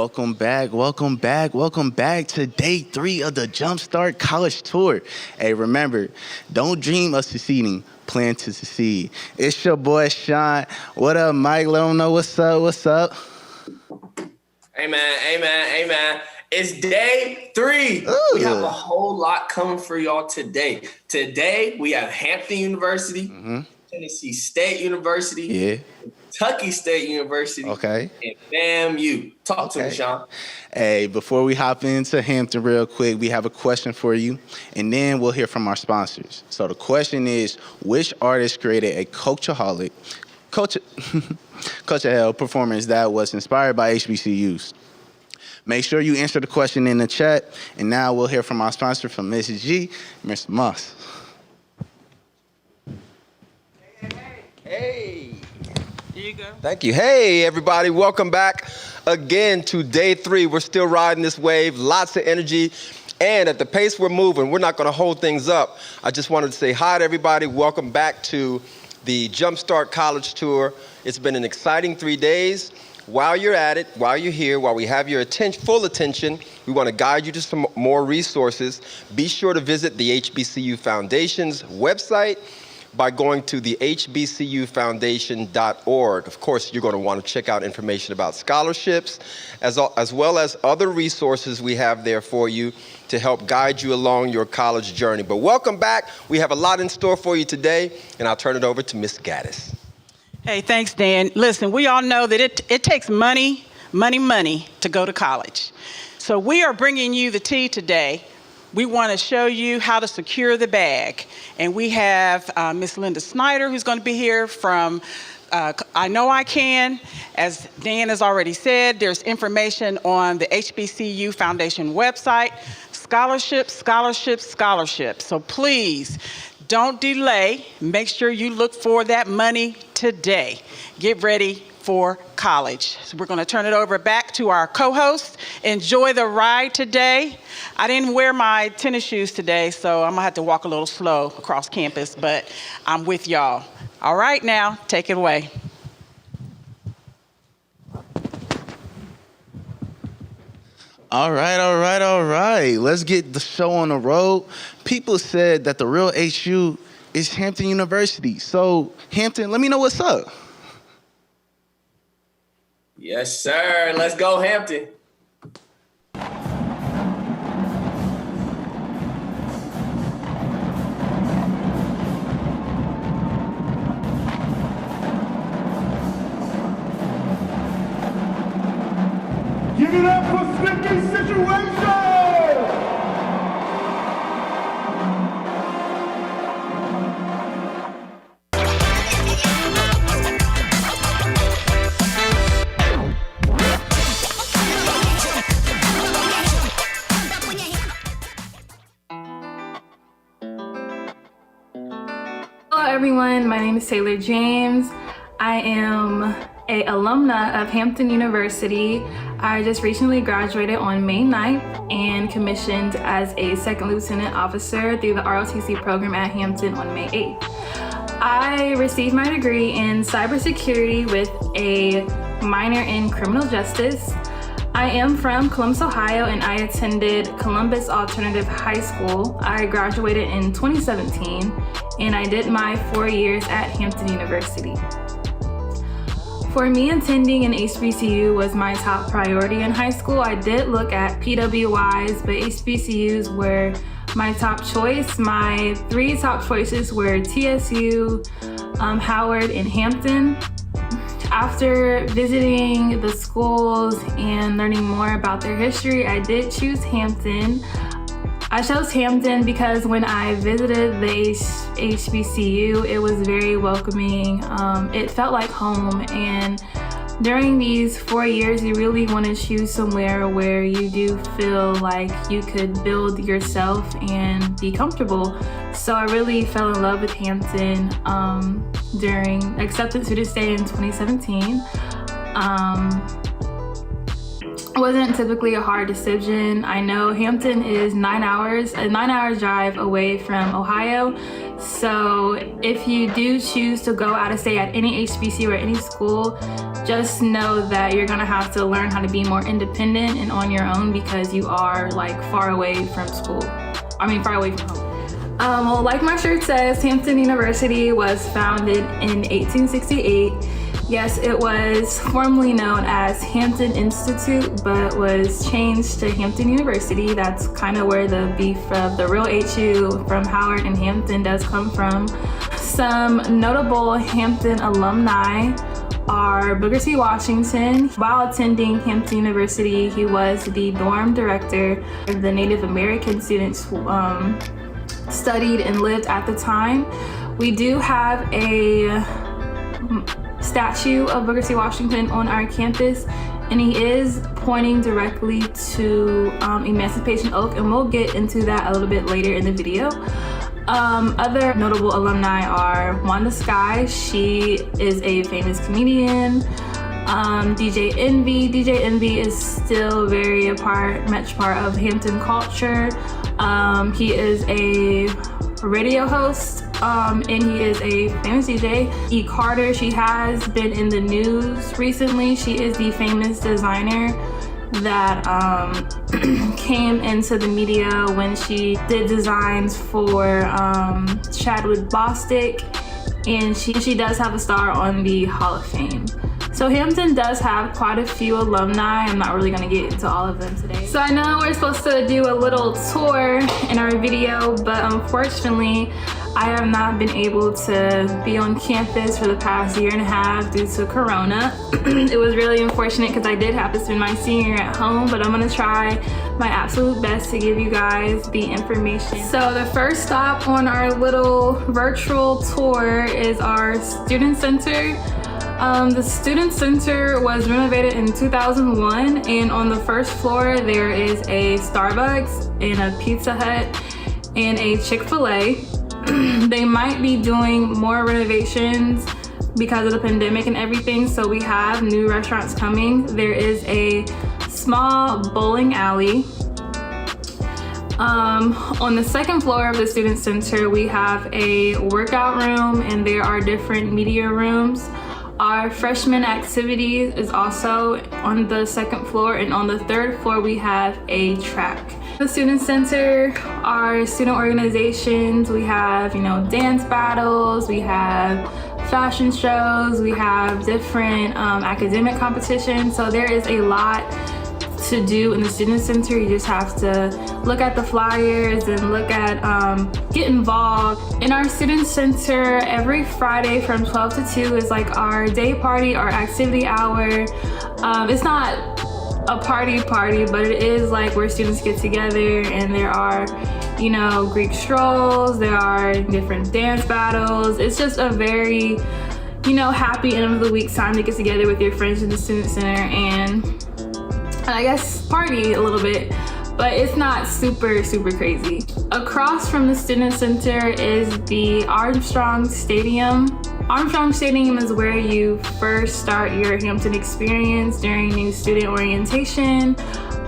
welcome back to day 3 of the Jumpstart College Tour. Hey, remember, don't dream of succeeding, plan to succeed. It's your boy, Sean. What up, Mike? Let them know what's up. Amen. It's day 3. Ooh. We have a whole lot coming for y'all today. Today, we have Hampton University, Tennessee State University, Kentucky State University, and FAMU. Talk to me, Sean. Hey, before we hop into Hampton real quick, we have a question for you, and then we'll hear from our sponsors. So the question is, which artist created a Coachaholic performance that was inspired by HBCUs? Make sure you answer the question in the chat, and now we'll hear from our sponsor, from Mrs. G, Mr. Moss. Hey. Here you go. Thank you. Hey, everybody. Welcome back again to day 3. We're still riding this wave. Lots of energy. And at the pace we're moving, we're not going to hold things up. I just wanted to say hi to everybody. Welcome back to the Jumpstart College Tour. It's been an exciting 3 days. While you're at it, while you're here, while we have your full attention, we want to guide you to some more resources. Be sure to visit the HBCU Foundation's website by going to the hbcufoundation.org. Of course, you're going to want to check out information about scholarships, as well as other resources we have there for you to help guide you along your college journey. But welcome back. We have a lot in store for you today, and I'll turn it over to Ms. Gaddis. Hey, thanks, Dan. Listen, we all know that it takes money to go to college. So we are bringing you the tea today. We want to show you how to secure the bag. And we have Miss Linda Snyder, who's going to be here from I Know I Can. As Dan has already said, there's information on the HBCU Foundation website. Scholarships. So please, don't delay. Make sure you look for that money today. Get ready for college. So we're going to turn it over back to our co-host. Enjoy the ride today. I didn't wear my tennis shoes today, so I'm going to have to walk a little slow across campus, but I'm with y'all. All right, now, take it away. All right. Let's get the show on the road. People said that the real HU is Hampton University. So, Hampton, let me know what's up. Yes, sir. Let's go, Hampton. Give it up for Sticky Situation! Hello everyone, my name is Taylor James. I am an alumna of Hampton University. I just recently graduated on May 9th and commissioned as a second lieutenant officer through the ROTC program at Hampton on May 8th. I received my degree in cybersecurity with a minor in criminal justice. I am from Columbus, Ohio, and I attended Columbus Alternative High School. I graduated in 2017, and I did my 4 years at Hampton University. For me, attending an HBCU was my top priority in high school. I did look at PWIs, but HBCUs were my top choice. My 3 top choices were TSU, Howard, and Hampton. After visiting the schools and learning more about their history, I did choose Hampton. I chose Hampton because when I visited the HBCU, it was very welcoming. It felt like home, and during these 4 years, you really want to choose somewhere where you do feel like you could build yourself and be comfortable. So I really fell in love with Hampton during acceptance to the state in 2017. wasn't typically a hard decision. I know Hampton is a 9-hour drive away from Ohio. So if you do choose to go out of state at any HBCU or any school, just know that you're gonna have to learn how to be more independent and on your own because you are like far away from school. Far away from home. Well, like my shirt says, Hampton University was founded in 1868. Yes, it was formerly known as Hampton Institute, but was changed to Hampton University. That's kind of where the beef of the real HU from Howard and Hampton does come from. Some notable Hampton alumni are Booker T. Washington. While attending Hampton University, he was the dorm director of the Native American students who studied and lived at the time. We do have a statue of Booker T. Washington on our campus, and he is pointing directly to Emancipation Oak, and we'll get into that a little bit later in the video. Other notable alumni are Wanda Sky. She is a famous comedian. DJ Envy. DJ Envy is still very much part of Hampton culture. He is a radio host, and he is a famous DJ. E. Carter, she has been in the news recently. She is the famous designer that came into the media when she did designs for Chadwick Bostick, and she does have a star on the Hall of Fame. So Hampton does have quite a few alumni. I'm not really gonna get into all of them today. So I know we're supposed to do a little tour in our video, but unfortunately, I have not been able to be on campus for the past 1.5 years due to Corona. It was really unfortunate because I did have to spend my senior year at home, but I'm gonna try my absolute best to give you guys the information. So the first stop on our little virtual tour is our Student Center. The Student Center was renovated in 2001, and on the first floor there is a Starbucks and a Pizza Hut and a Chick-fil-A. They might be doing more renovations because of the pandemic and everything, so we have new restaurants coming. There is a small bowling alley. On the second floor of the Student Center, we have a workout room, and there are different media rooms. Our freshman activities is also on the second floor, and on the third floor we have a track. The Student Center, our student organizations, we have, dance battles, we have fashion shows, we have different academic competitions. So there is a lot to do in the Student Center. You just have to look at the flyers and look at, get involved. In our Student Center, every Friday from 12 to 2 is like our day party, our activity hour. It's not a party, but it is like where students get together, and there are, Greek strolls, there are different dance battles. It's just a very, happy end of the week time to get together with your friends in the Student Center and I guess party a little bit, but it's not super crazy. Across from the Student Center is the Armstrong Stadium. Armstrong Stadium is where you first start your Hampton experience during new student orientation.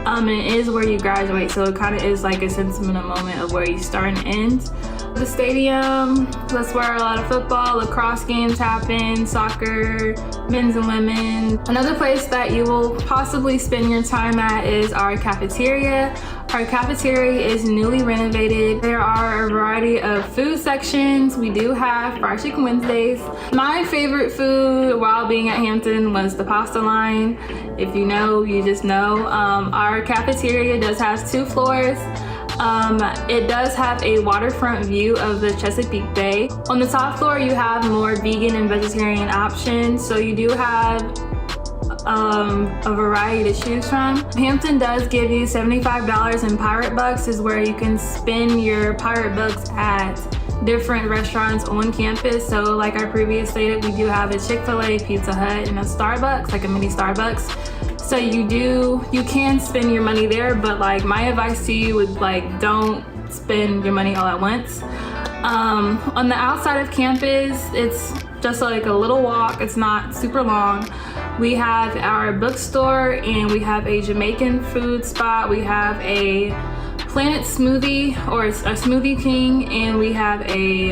And it is where you graduate, so it kind of is like a sentimental moment of where you start and end. The stadium, that's where a lot of football, lacrosse games happen, soccer, men's and women. Another place that you will possibly spend your time at is our cafeteria. Our cafeteria is newly renovated. There are a variety of food sections. We do have Fried Chicken Wednesdays. My favorite food while being at Hampton was the pasta line. If you know, you just know. Our cafeteria does have 2 floors. It does have a waterfront view of the Chesapeake Bay. On the top floor, you have more vegan and vegetarian options, so you do have a variety to choose from. Hampton does give you $75 in Pirate Bucks, is where you can spend your Pirate Bucks at different restaurants on campus. So like I previously stated, we do have a Chick-fil-A, Pizza Hut, and a Starbucks, like a mini Starbucks. So you can spend your money there, but like my advice to you would don't spend your money all at once. On the outside of campus, it's just like a little walk. It's not super long. We have our bookstore, and we have a Jamaican food spot. We have a Planet Smoothie, or a Smoothie King, and we have a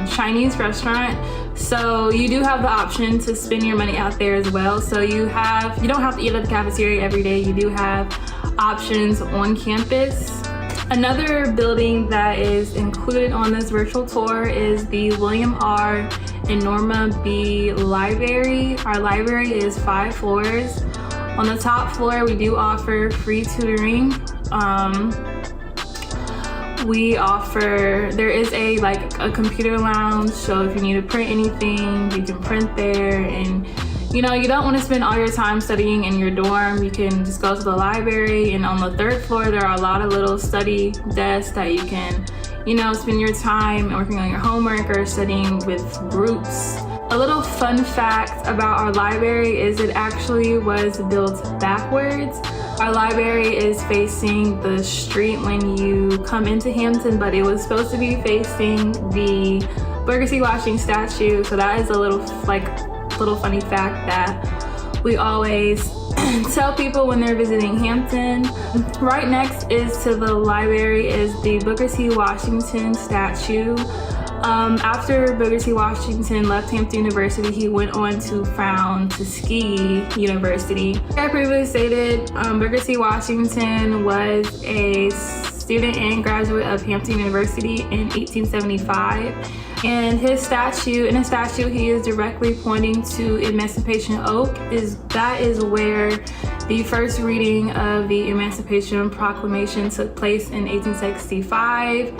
Chinese restaurant. So you do have the option to spend your money out there as well. So you don't have to eat at the cafeteria every day. You do have options on campus. Another building that is included on this virtual tour is the William R. and Norma B. Library. Our library is 5 floors. On the top floor, we do offer free tutoring. There is a computer lounge, so if you need to print anything, you can print there. And you don't want to spend all your time studying in your dorm, you can just go to the library. And on the 3rd floor, there are a lot of little study desks that you can spend your time working on your homework or studying with groups. A little fun fact about our library is it actually was built backwards. Our library is facing the street when you come into Hampton, but it was supposed to be facing the Booker T. Washington statue. So that is a little funny fact that we always tell people when they're visiting Hampton. Right next to the library is the Booker T. Washington statue. After Booker T. Washington left Hampton University, he went on to found Tuskegee University. Like I previously stated, Booker T. Washington was a student and graduate of Hampton University in 1875. And in his statue, he is directly pointing to Emancipation Oak. That is where the first reading of the Emancipation Proclamation took place in 1865.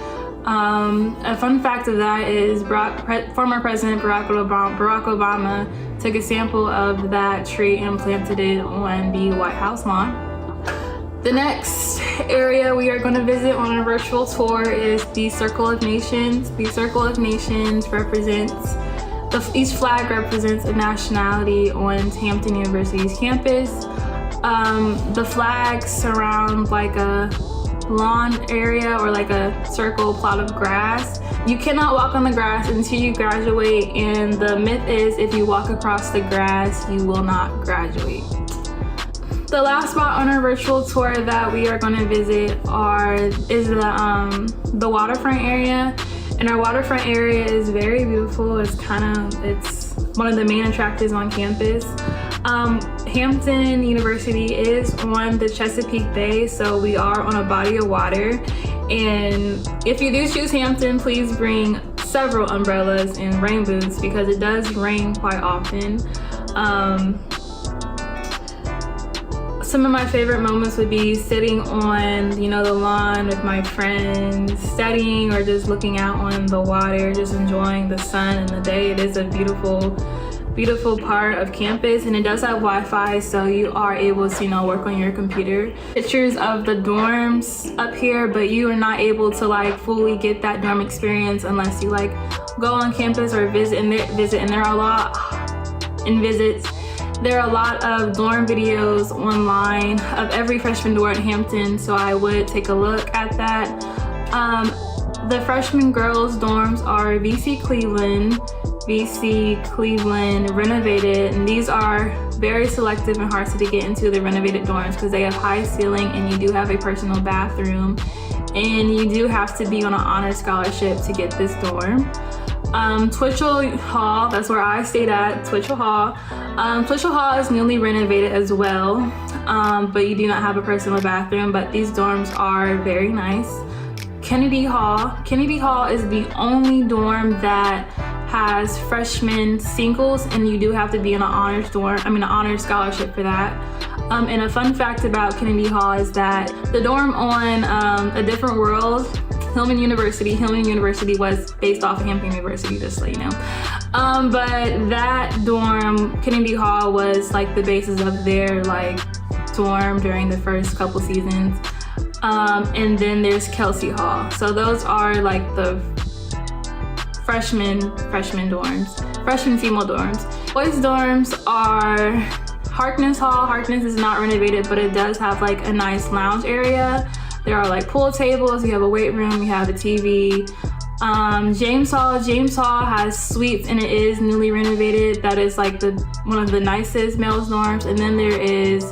A fun fact of that is former President Barack Obama took a sample of that tree and planted it on the White House lawn. The next area we are going to visit on our virtual tour is the Circle of Nations. The Circle of Nations each flag represents a nationality on Hampton University's campus. The flags surround like a lawn area or like a circle plot of grass. You cannot walk on the grass until you graduate, and the myth is if you walk across the grass, you will not graduate. The last spot on our virtual tour that we are going to visit is the waterfront area. And our waterfront area is very beautiful. It's one of the main attractions on campus. Hampton University is on the Chesapeake Bay, so we are on a body of water. And if you do choose Hampton, please bring several umbrellas and rain boots because it does rain quite often. Some of my favorite moments would be sitting on, the lawn with my friends, studying, or just looking out on the water, just enjoying the sun and the day. It is a beautiful part of campus, and it does have Wi-Fi, so you are able to, work on your computer. Pictures of the dorms up here, but you are not able to fully get that dorm experience unless you go on campus or visit. And there are a lot of dorm videos online of every freshman dorm at Hampton, so I would take a look at that. The freshman girls dorms are VC Cleveland renovated, and these are very selective and hard to get into the renovated dorms because they have high ceiling and you do have a personal bathroom, and you do have to be on an honor scholarship to get this dorm. Twitchell Hall, that's where I stayed at, Twitchell Hall. Twitchell Hall is newly renovated as well, but you do not have a personal bathroom, but these dorms are very nice. Kennedy Hall is the only dorm that has freshman singles, and you do have to be in an honors scholarship for that. And a fun fact about Kennedy Hall is that the dorm on A Different World, Hillman University was based off of Hampton University, just so you know. But that dorm, Kennedy Hall, was the basis of their dorm during the first couple seasons. And then there's Kelsey Hall. So those are the freshman dorms, freshman female dorms. Boys dorms are Harkness Hall. Harkness is not renovated, but it does have a nice lounge area. There are pool tables, you have a weight room, you have a TV. James Hall has suites and it is newly renovated. That is like one of the nicest male dorms. And then there is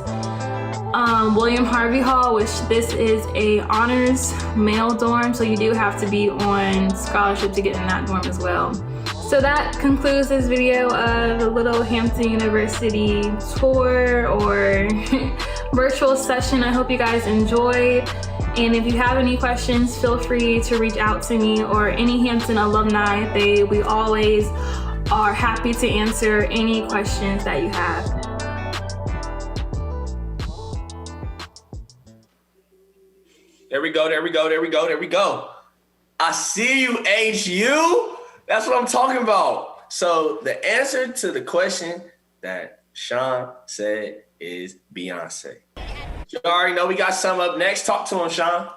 William Harvey Hall, which this is a honors male dorm, so you do have to be on scholarship to get in that dorm as well. So that concludes this video of a little Hampton University tour or virtual session. I hope you guys enjoyed. And if you have any questions, feel free to reach out to me or any Hampton alumni. We always are happy to answer any questions that you have. There we go. I see you, HU. That's what I'm talking about. So the answer to the question that Sean said is Beyonce. You already know we got some up next. Talk to him, Sean. All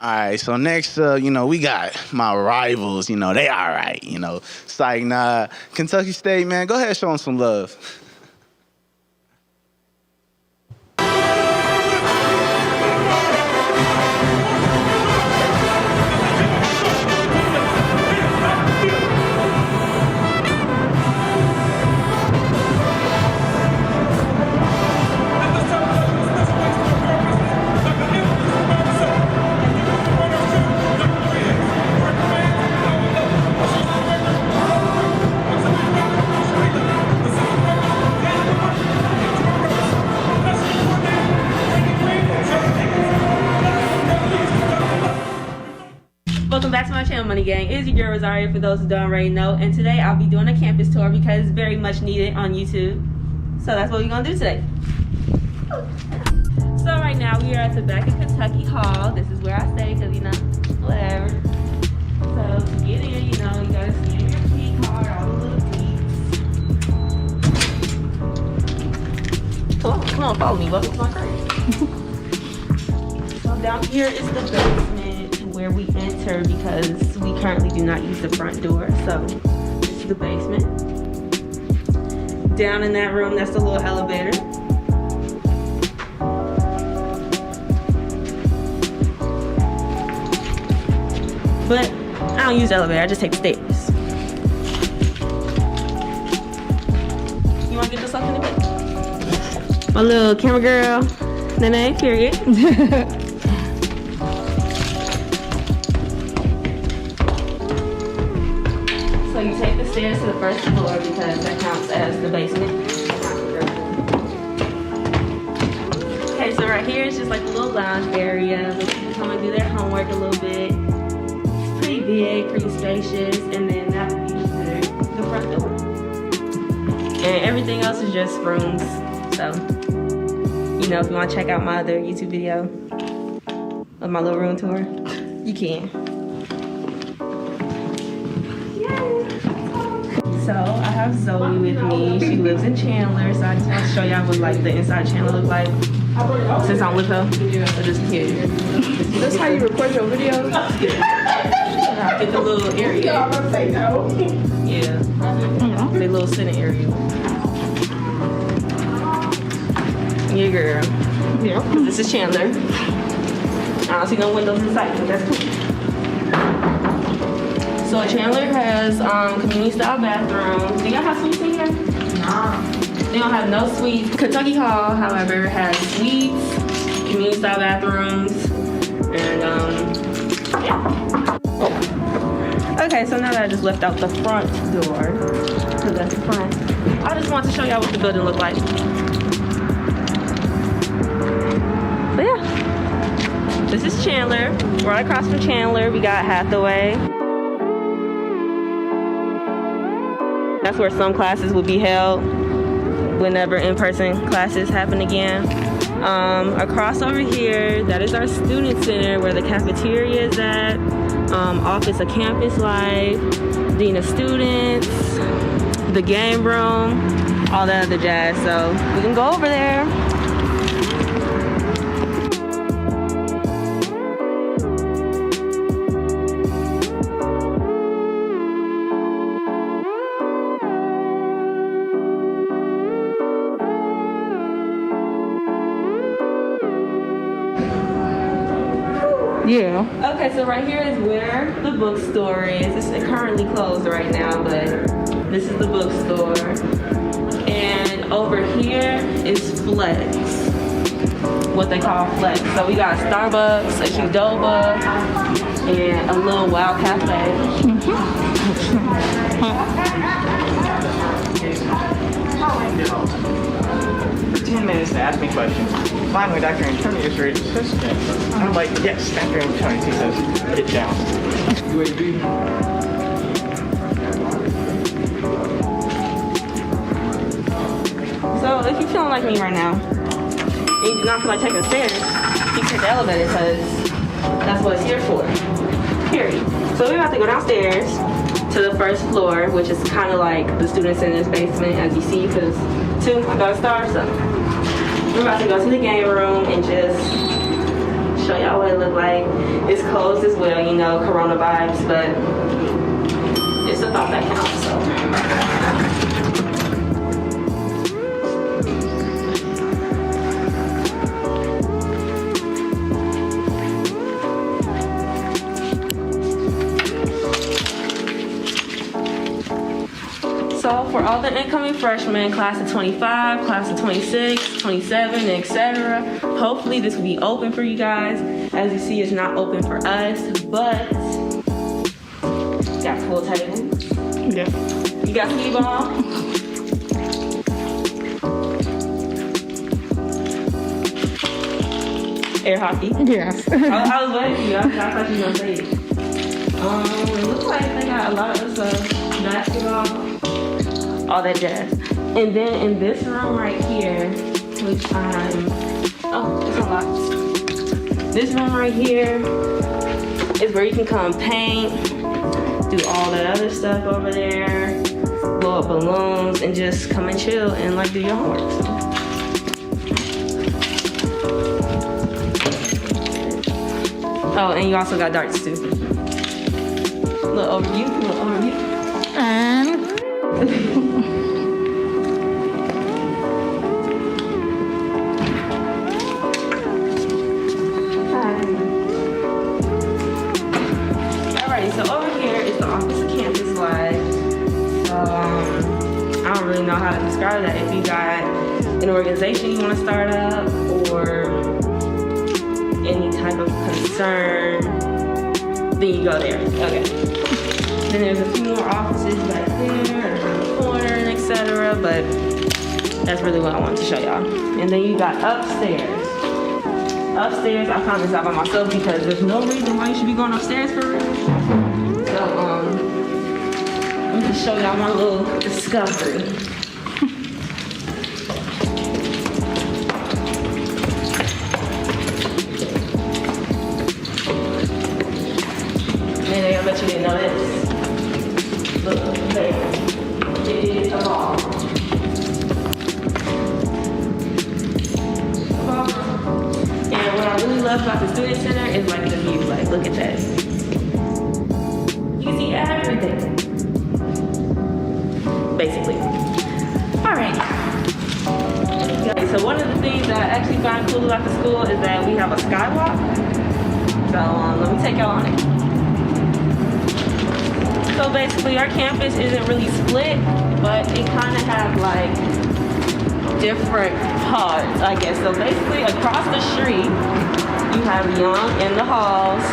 right, so next, we got my rivals. They all right. It's like, nah, Kentucky State, man, go ahead, show them some love. Welcome back to my channel, Money Gang. It is your girl Rosario, for those who don't already know. And today I'll be doing a campus tour because it's very much needed on YouTube. So that's what we're gonna do today. So right now we are at the back of Kentucky Hall. This is where I stay because, whatever. So to get in, you gotta see your key card, all the little keys. Come on, follow me. Welcome to my crib. So down here is the basement where we enter because we currently do not use the front door. So this is the basement. Down in that room, that's the little elevator. But I don't use the elevator, I just take the stairs. You wanna get this up in the bed? My little camera girl, Nene, period. So you take the stairs to the first floor because that counts as the basement. Okay, so right here is just like a little lounge area where people come and do their homework a little bit. It's pretty big, pretty spacious, and then that would be the front door. And everything else is just rooms. So, if you want to check out my other YouTube video of my little room tour, you can. So I have Zoe with me. She lives in Chandler, so I just want to show y'all what the inside Chandler look like. Since I'm with her, so just here. That's how you record your videos? Get the little area. I'm gonna say no. Yeah, the little center area. Yeah, girl. Yeah. This is Chandler. I don't see no windows inside, but that's cool. So Chandler has community style bathrooms. Do y'all have suites in here? No. They don't have no suites. Kentucky Hall, however, has suites, community style bathrooms, and yeah. Okay, so now that I just left out the front door, because that's the front, I just want to show y'all what the building looked like. But yeah, this is Chandler. Right across from Chandler, we got Hathaway. That's where some classes will be held whenever in-person classes happen again. Across over here, that is our student center where the cafeteria is at, Office of Campus Life, Dean of Students, the game room, all that other jazz. So we can go over there. Yeah. Okay, so right here is where the bookstore is. It's currently closed right now, but this is the bookstore. And over here is Flex, what they call Flex. So we got Starbucks, a Qdoba, and a little Wow Cafe. 10 minutes to ask me questions. Finally, Dr. Antonio is ready to discuss things. I'm like, yes, Dr. Antonio. He says, get down. UAB. So if you're feeling like me right now, and you do not feel like taking the stairs, you can take the elevator because that's what it's here for. Period. So we're about to go downstairs to the first floor, which is kind of like the student center's basement, as you see, because I got a star, so we're about to go to the game room and just show y'all what it look like. It's closed as well, you know, Corona vibes, but it's the thought that counts, so. So for all the incoming freshmen, class of 25, class of 26, 27, etc., hopefully this will be open for you guys. As you see, it's not open for us, but you got pool tables. Yeah. You got skee ball. Air hockey. Yes. I was waiting for you. I thought you were gonna say it. It looks like they got a lot of stuff. Basketball. All that jazz. And then in this room right here, which it's a lot. This room right here is where you can come paint, do all that other stuff over there, blow up balloons, and just come and chill and like do your homework. Oh, and you also got darts too. Little overview. And so over here is the Office of Campus Life. I don't really know how to describe that. If you got an organization you want to start up or any type of concern, then you go there. Okay. Then there's a few more offices back there, around the corner, and etc. But that's really what I wanted to show y'all. And then you got upstairs. Upstairs, I found this out by myself because there's no reason why you should be going upstairs for real. So, let me just show y'all my little discovery. Man, I bet you didn't know this. Look, there. It is a ball. And what I really love about the Student Center is like the view. Like, look at that. You can see everything. Basically. Alright. So one of the things that I actually find cool about the school is that we have a skywalk. So let me take y'all on it. So basically our campus isn't really split, but it kind of has like different parts, I guess. So basically across the street, you have Young in the halls,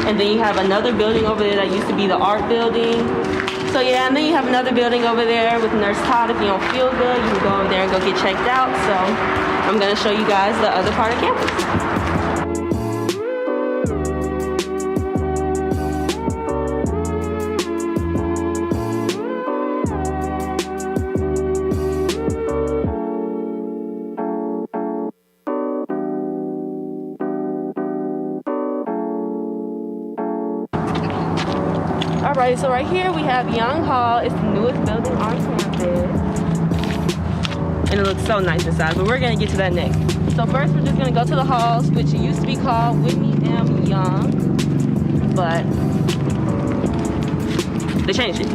and then you have another building over there that used to be the art building. So yeah, and then you have another building over there with Nurse Todd. If you don't feel good, you can go over there and go get checked out. So I'm gonna show you guys the other part of campus. Alright, so right here we have Young Hall. It's the newest building on campus. And it looks so nice inside, but we're gonna get to that next. So first we're just gonna go to the halls, which used to be called Whitney M. Young, but they changed it.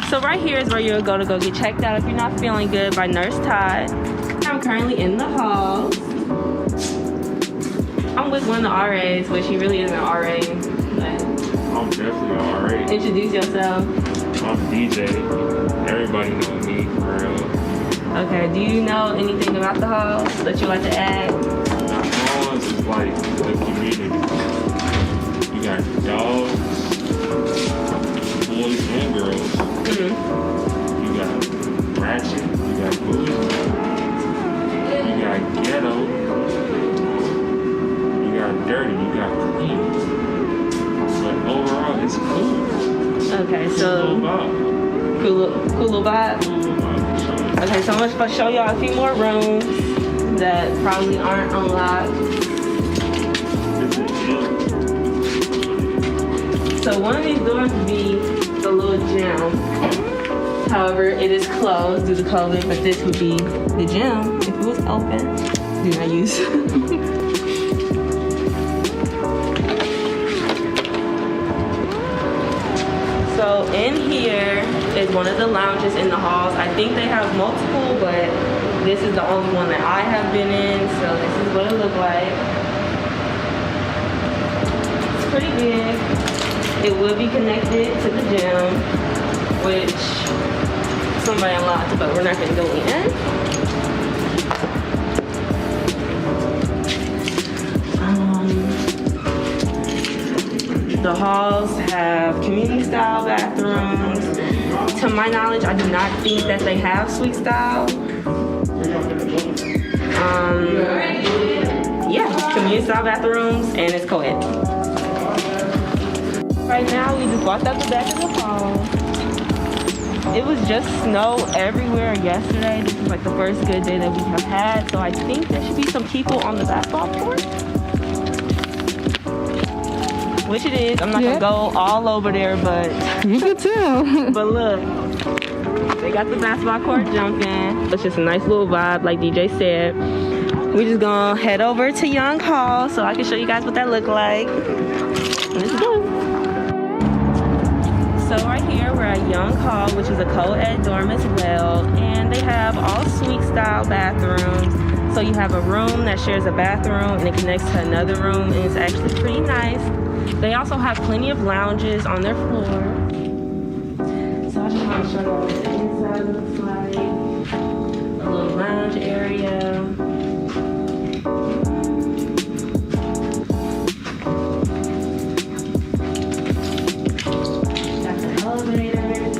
So right here is where you'll go to go get checked out if you're not feeling good by Nurse Todd. I'm currently in the halls. I'm with one of the RAs, which he really isn't an RA. But I'm definitely an RA. Introduce yourself. I'm DJ. Everybody know me, for real. Okay, do you know anything about the halls that you like to add? The halls is like the community. You got dogs, boys and girls. Mm-hmm. You got ratchet, you got bougie, you got ghetto, you got dirty, you got clean. But overall, it's cool. Okay, so cool little vibe. Okay, so I'm gonna show y'all a few more rooms that probably aren't unlocked. So one of these doors would be the little gym. However, it is closed due to COVID, but this would be the gym if it was open. Do not use. So in here is one of the lounges in the halls. I think they have multiple, but this is the only one that I have been in. So this is what it looked like. It's pretty big. It will be connected to the gym, which somebody unlocked, but we're not going to go in. The halls have community style bathrooms. To my knowledge, I do not think that they have suite style. Yeah, community style bathrooms, and it's co-ed. Right now, we just walked out the back of the hall. It was just snow everywhere yesterday. This is like the first good day that we have had, so I think there should be some people on the basketball court. Which it is. I'm not gonna go all over there, but You could tell. but look, they got the basketball court jumping. It's just a nice little vibe, like DJ said. We're just gonna head over to Young Hall so I can show you guys what that look like. Let's go. So right here we're at Young Hall, which is a co-ed dorm as well, and they have all suite style bathrooms. So you have a room that shares a bathroom and it connects to another room, and it's actually pretty nice. They also have plenty of lounges on their floor. So I just want to show you what the inside looks like. A little lounge area. Got the elevators.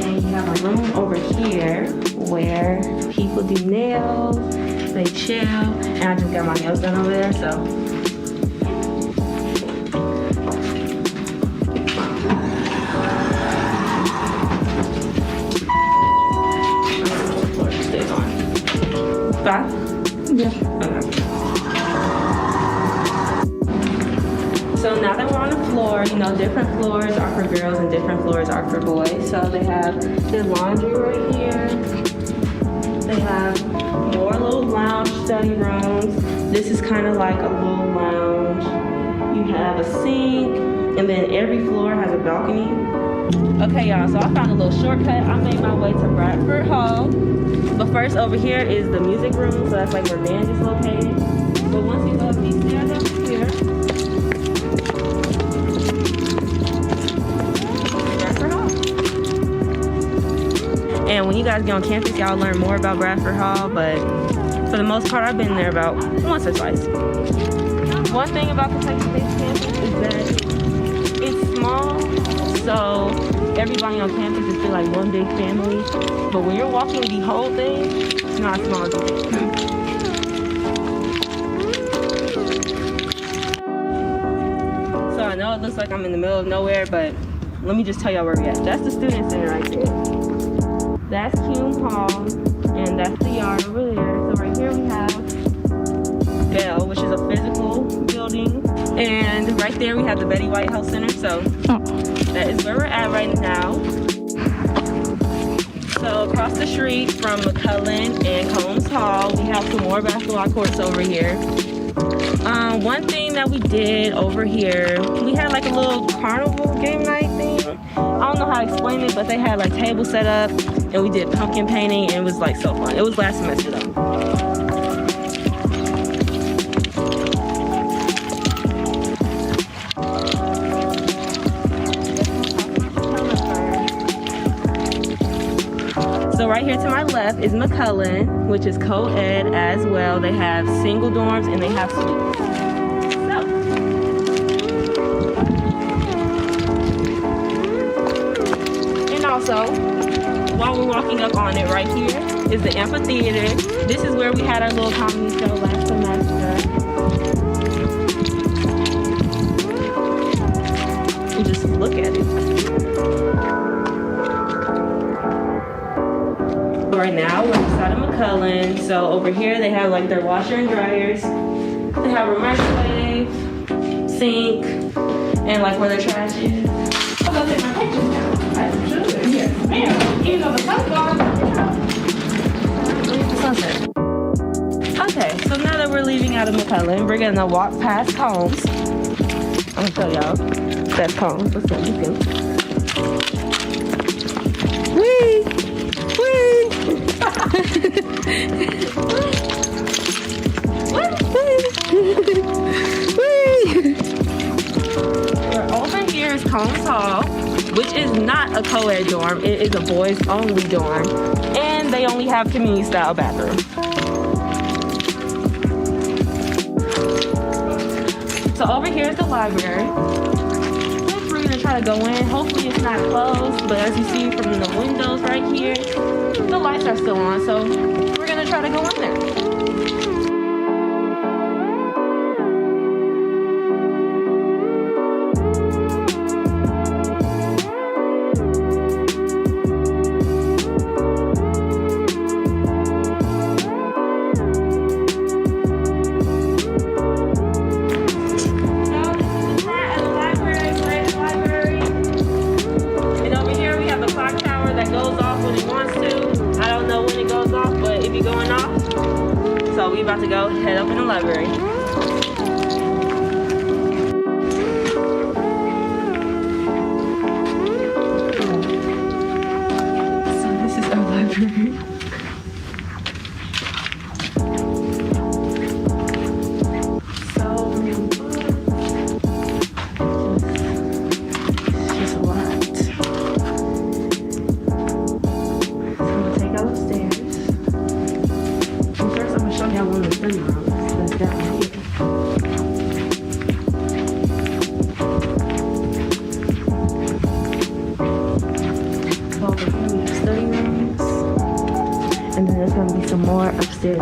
And you have a room over here where people do nails, they chill, and I just got my nails done over there, so. Five? Yeah. Okay. So now that we're on the floor, you know, different floors are for girls and different floors are for boys. So they have their laundry right here. They have more little lounge study rooms. This is kind of like a little lounge. You have a sink, and then every floor has a balcony. Okay, y'all, so I found a little shortcut. I made my way to Bradford Hall. But first, over here is the music room, so that's like where band is located. But once you go up these stairs over here, Bradford Hall. And when you guys get on campus, y'all learn more about Bradford Hall, but for the most part, I've been there about once or twice. One thing about Kentucky State campus is that it's small, so everybody on campus is still like one big family. But when you're walking the whole thing, it's not as small as it is. So I know it looks like I'm in the middle of nowhere, but let me just tell y'all where we're at. That's the student center right there. That's Hume Hall, and that's the yard over there. So right here we have Bell, which is a physical building. And right there we have the Betty White Health Center. So that is where we're at right now. So across the street from McCullen and Combs Hall, we have some more basketball courts over here. One thing that we did over here, we had like a little carnival game night thing. I don't know how to explain it, but they had like tables set up and we did pumpkin painting and it was like so fun. It was last semester though. So right here to my left is McCullen, which is co-ed as well. They have single dorms and they have suites. So. And also, while we're walking up on it, right here is the amphitheater. This is where we had our little comedy show last semester. And just look at it. Right now, we're inside of McCullen. So over here, they have like their washer and dryers. They have a microwave, sink, and like where their trash is. I'm gonna take my pictures now. I should. Yes, ma'am. Even though the sun's gone. Sunset. Okay, so now that we're leaving out of McCullen, we're gonna walk past Combs. I'm gonna show y'all. That's Combs. Let's go. Let's go. Whee! Whee! Over here is Combs Hall, which is not a co-ed dorm. It is a boys only dorm, and they only have community style bathrooms. So over here is the library. We're gonna try to go in. Hopefully it's not closed, but as you see from the windows right here, the lights are still on, so we're gonna try to go in there. So we about to go head up in the library. So this is our library. So many books. Just a lot. So I'm gonna take out upstairs. First, I'm gonna show y'all one of the study rooms. That's that one here. So over here we have study rooms, and then there's gonna be some more upstairs.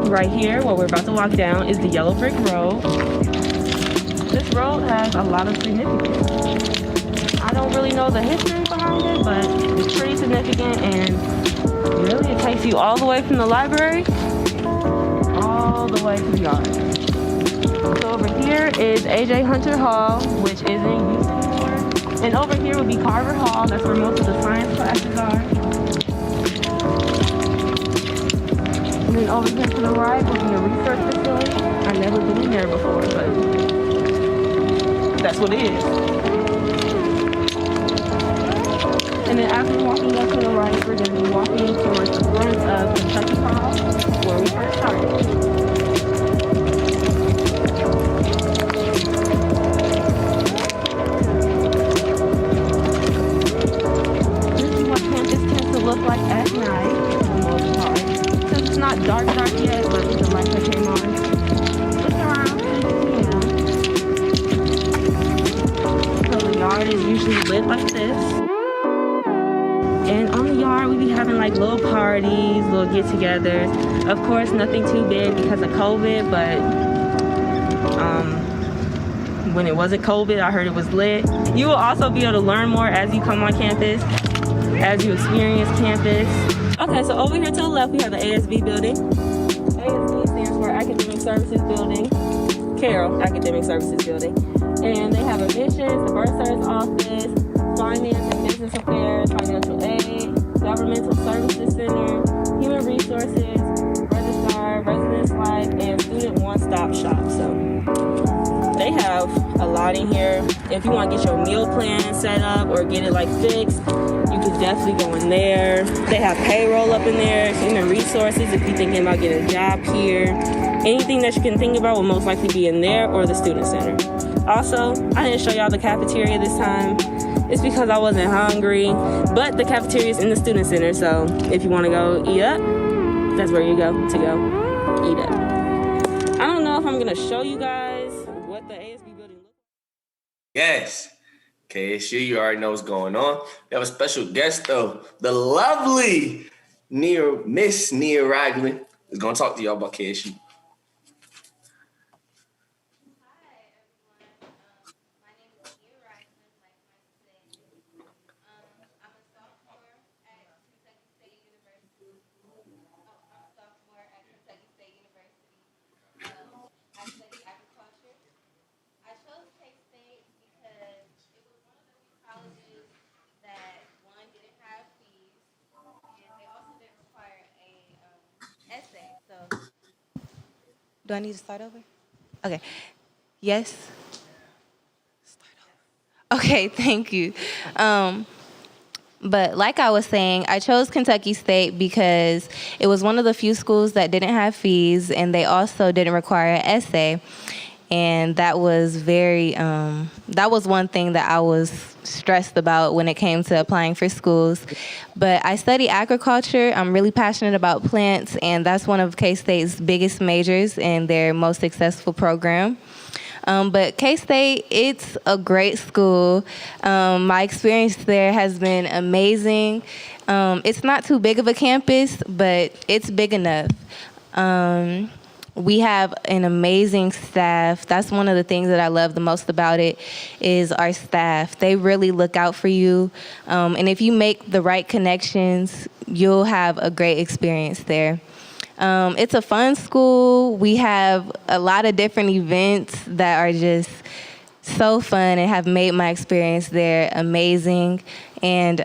Right here, where we're about to walk down, is the yellow brick road. This road has a lot of significance. I don't really know the history behind it, but it's pretty significant, and really it takes you all the way from the library, all the way to the yard. So over here is A.J. Hunter Hall, which isn't used anymore. And over here would be Carver Hall, that's where most of the science classes are. And then over here to the right will be a research facility. I've never been in there before, but that's what it is. And then after walking up to the right, we're going to be walking towards the front of Kentucky Hall, where we first started. This is what campus tends to look like at night. yard is usually lit like this. And on the yard, we be having like little parties, little get-togethers. Of course, nothing too big because of COVID, but when it wasn't COVID, I heard it was lit. You will also be able to learn more as you come on campus, as you experience campus. Okay, so over here to the left, we have the ASB building. ASB stands for Academic Services Building. Carroll Academic Services Building. And they have admissions, the bursar's office, finance and business affairs, financial aid, governmental services center, human resources, registrar, residence life, and student one-stop shop. So they have a lot in here. If you want to get your meal plan set up or get it like fixed, you could definitely go in there. They have payroll up in there, human resources if you're thinking about getting a job here. Anything that you can think about will most likely be in there or the student center. Also, I didn't show y'all the cafeteria this time. It's because I wasn't hungry, but the cafeteria is in the student center, so if you want to go eat up, that's where you go to go eat up. I don't know if I'm gonna show you guys what the ASB building looks like. Yes. KSU, you already know what's going on. We have a special guest though, the lovely Miss Nia Ragland is gonna talk to y'all about KSU. Do I need to start over? Okay. Yes? Start over. Okay, thank you. But like I was saying, I chose Kentucky State because it was one of the few schools that didn't have fees, and they also didn't require an essay. And that was that was one thing that I was stressed about when it came to applying for schools. But I study agriculture. I'm really passionate about plants, and that's one of K-State's biggest majors and their most successful program. But K-State, it's a great school. My experience there has been amazing. It's not too big of a campus, but it's big enough. We have an amazing staff. That's one of the things that I love the most about it is our staff. They really look out for you. And if you make the right connections, you'll have a great experience there. It's a fun school. We have a lot of different events that are just so fun and have made my experience there amazing. And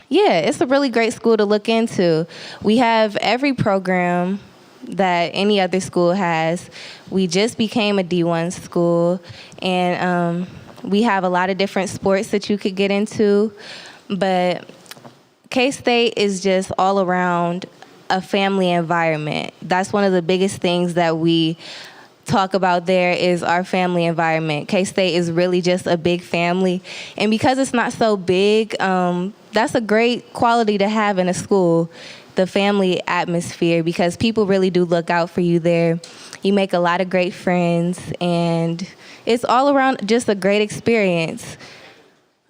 yeah, it's a really great school to look into. We have every program that any other school has. We just became a D1 school, and we have a lot of different sports that you could get into. But K-State is just all around a family environment. That's one of the biggest things that we talk about there is our family environment. K-State is really just a big family. And because it's not so big, that's a great quality to have in a school, the family atmosphere, because people really do look out for you there. You make a lot of great friends, and it's all around just a great experience.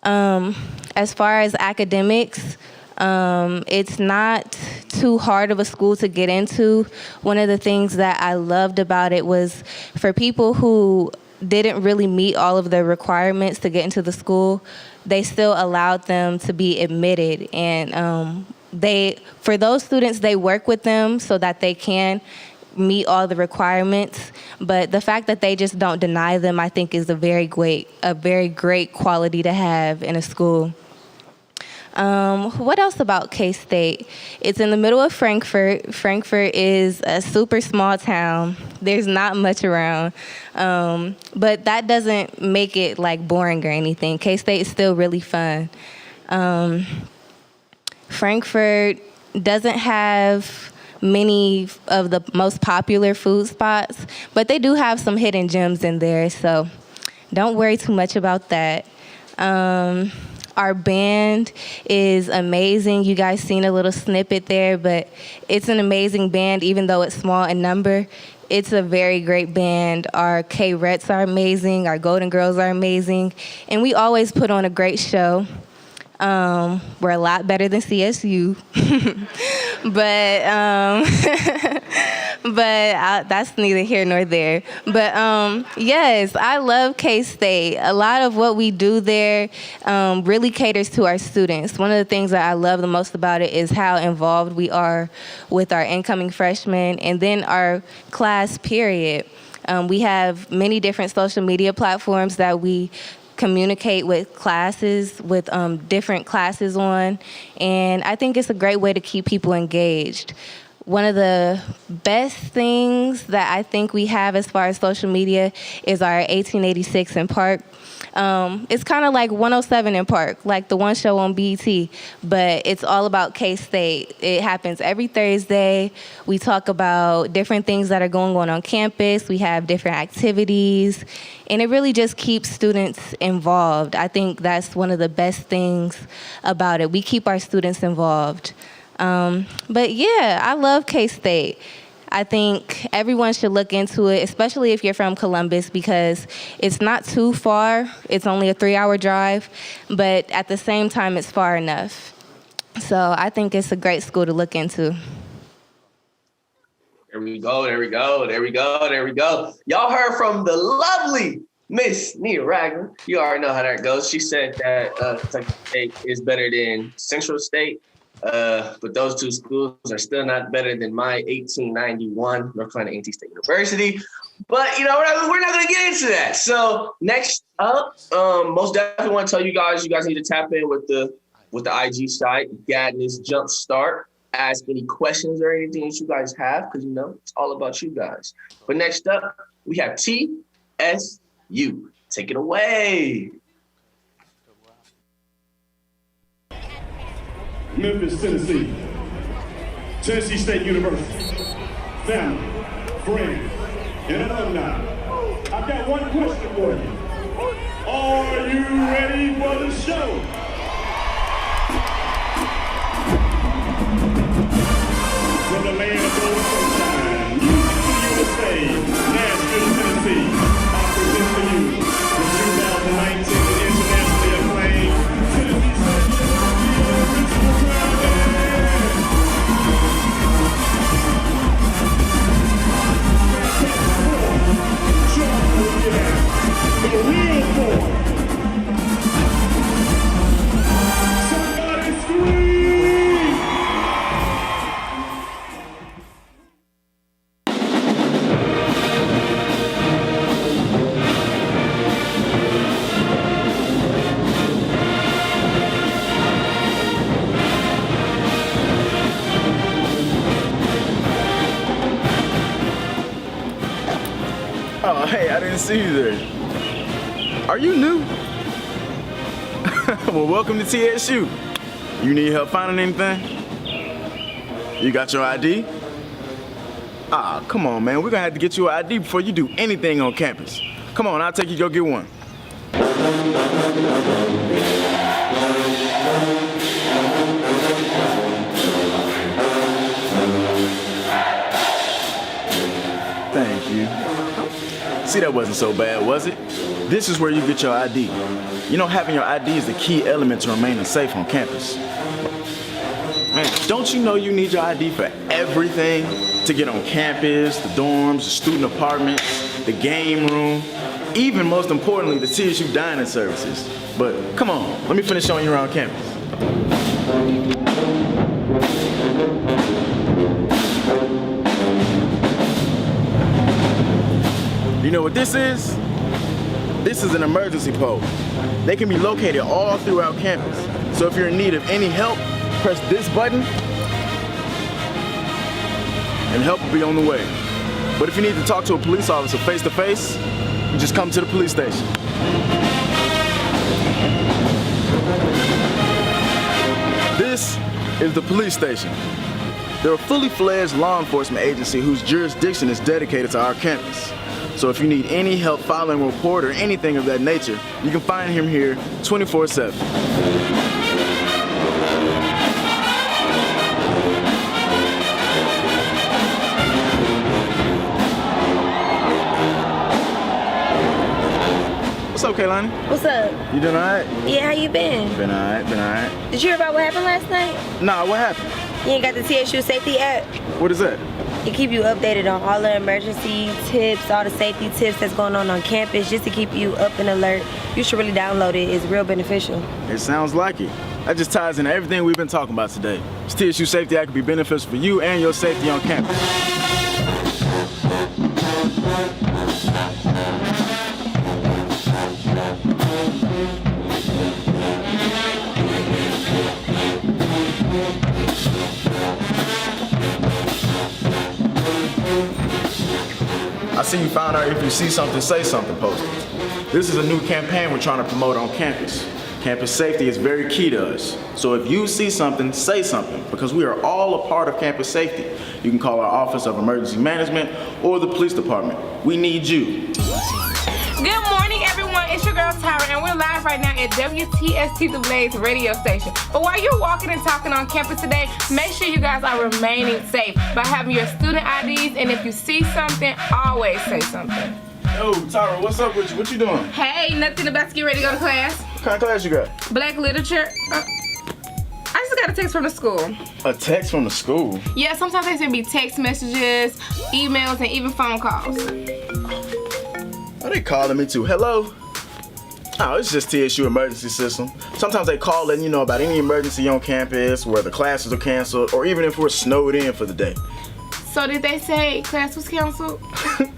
As far as academics, it's not too hard of a school to get into. One of the things that I loved about it was for people who didn't really meet all of the requirements to get into the school, they still allowed them to be admitted. And for those students, they work with them so that they can meet all the requirements. But the fact that they just don't deny them, I think, is a very great quality to have in a school. What else about K-State? It's in the middle of Frankfort. Frankfort is a super small town. There's not much around. But that doesn't make it like boring or anything. K-State is still really fun. Frankfort doesn't have many of the most popular food spots, but they do have some hidden gems in there, so don't worry too much about that. Our band is amazing. You guys seen a little snippet there, but it's an amazing band, even though it's small in number. It's a very great band. Our K-Rets are amazing. Our Golden Girls are amazing. And we always put on a great show. We're a lot better than CSU. but that's neither here nor there. But yes, I love K-State. A lot of what we do there really caters to our students. One of the things that I love the most about it is how involved we are with our incoming freshmen and then our class period. We have many different social media platforms that we communicate with classes, with different classes on, and I think it's a great way to keep people engaged. One of the best things that I think we have as far as social media is our 1886 in Park. It's kind of like 107 in Park, like the one show on BET, but it's all about K-State. It happens every Thursday. We talk about different things that are going on campus. We have different activities, and it really just keeps students involved. I think that's one of the best things about it. We keep our students involved. But yeah, I love K-State. I think everyone should look into it, especially if you're from Columbus, because it's not too far. It's only a 3-hour drive, but at the same time, it's far enough. So I think it's a great school to look into. There we go, there we go, there we go, there we go. Y'all heard from the lovely Miss Nia Ragland. You already know how that goes. She said that Kentucky State is better than Central State. But those two schools are still not better than my 1891 North Carolina A&T State University. But, you know, we're not going to get into that. So next up, most definitely want to tell you guys need to tap in with the IG site, Gadness Jumpstart. Ask any questions or anything that you guys have, because, you know, it's all about you guys. But next up, we have TSU. Take it away. Memphis, Tennessee. Tennessee State University. Family, friends, and alumni. I've got one question for you. Are you ready for the show? From the land of gold sunshine, USA, Nashville, Tennessee, I present to you the 2019 internationally acclaimed Tennessee State Principal Crown. The real boy. Somebody scream! Oh, hey, I didn't see you there. Are you new? Well, welcome to TSU. You need help finding anything? You got your ID? Ah, come on, man. We're gonna have to get you an ID before you do anything on campus. Come on, I'll take you to go get one. Thank you. See, that wasn't so bad, was it? This is where you get your ID. You know, having your ID is the key element to remaining safe on campus. Man, don't you know you need your ID for everything? To get on campus, the dorms, the student apartments, the game room, even most importantly, the TSU dining services. But come on, let me finish showing you around campus. You know what this is? This is an emergency pole. They can be located all throughout campus. So if you're in need of any help, press this button and help will be on the way. But if you need to talk to a police officer face to face, you just come to the police station. This is the police station. They're a fully fledged law enforcement agency whose jurisdiction is dedicated to our campus. So if you need any help filing a report or anything of that nature, you can find him here 24/7. Kaylani. What's up? You doing all right? Yeah, how you been? Been all right, been all right. Did you hear about what happened last night? Nah, what happened? You ain't got the TSU safety app? What is that? It keep you updated on all the emergency tips, all the safety tips that's going on campus, just to keep you up and alert. You should really download it. It's real beneficial. It sounds like it. That just ties into everything we've been talking about today. This TSU Safety Act could be beneficial for you and your safety on campus. I see you found our "If you see something, say something" poster. This is a new campaign we're trying to promote on campus. Campus safety is very key to us. So if you see something, say something, because we are all a part of campus safety. You can call our Office of Emergency Management or the police department. We need you. Good morning, everyone. It's your girl, Tyra, and we're live right now at WTST The Blaze radio station. But while you're walking and talking on campus today, make sure you guys are remaining safe by having your student IDs, and if you see something, always say something. Yo, Tyra, what's up with you? What you doing? Hey, nothing about to get ready to go to class. What kind of class you got? Black literature. I just got a text from the school. A text from the school? Yeah, sometimes they send me text messages, emails, and even phone calls. Are they calling me too? Hello? Oh, it's just TSU emergency system. Sometimes they call letting you know about any emergency on campus, where the classes are canceled, or even if we're snowed in for the day. So did they say class was canceled?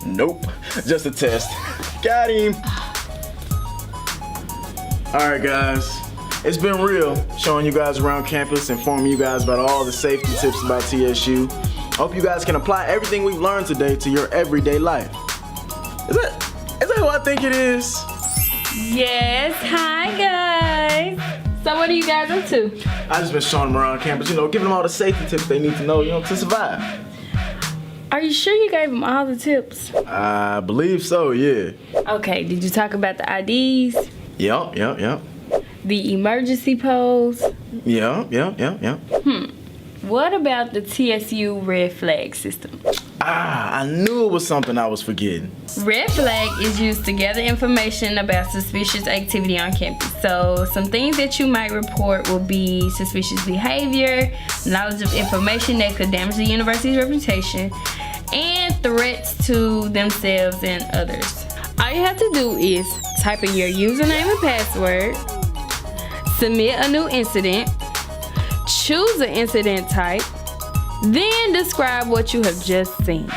Nope, just a test. Got him. All right, guys. It's been real showing you guys around campus, informing you guys about all the safety tips about TSU. I hope you guys can apply everything we've learned today to your everyday life. Is that who I think it is? Yes, hi guys. So what are you guys up to? I just been showing them around campus, giving them all the safety tips they need to know, to survive. Are you sure you gave them all the tips? I believe so, yeah. Okay, did you talk about the IDs? Yep. The emergency poles? Yep. What about the TSU red flag system? I knew it was something I was forgetting. Red flag is used to gather information about suspicious activity on campus. So some things that you might report will be suspicious behavior, knowledge of information that could damage the university's reputation, and threats to themselves and others. All you have to do is type in your username and password, submit a new incident, choose an incident type, then describe what you have just seen.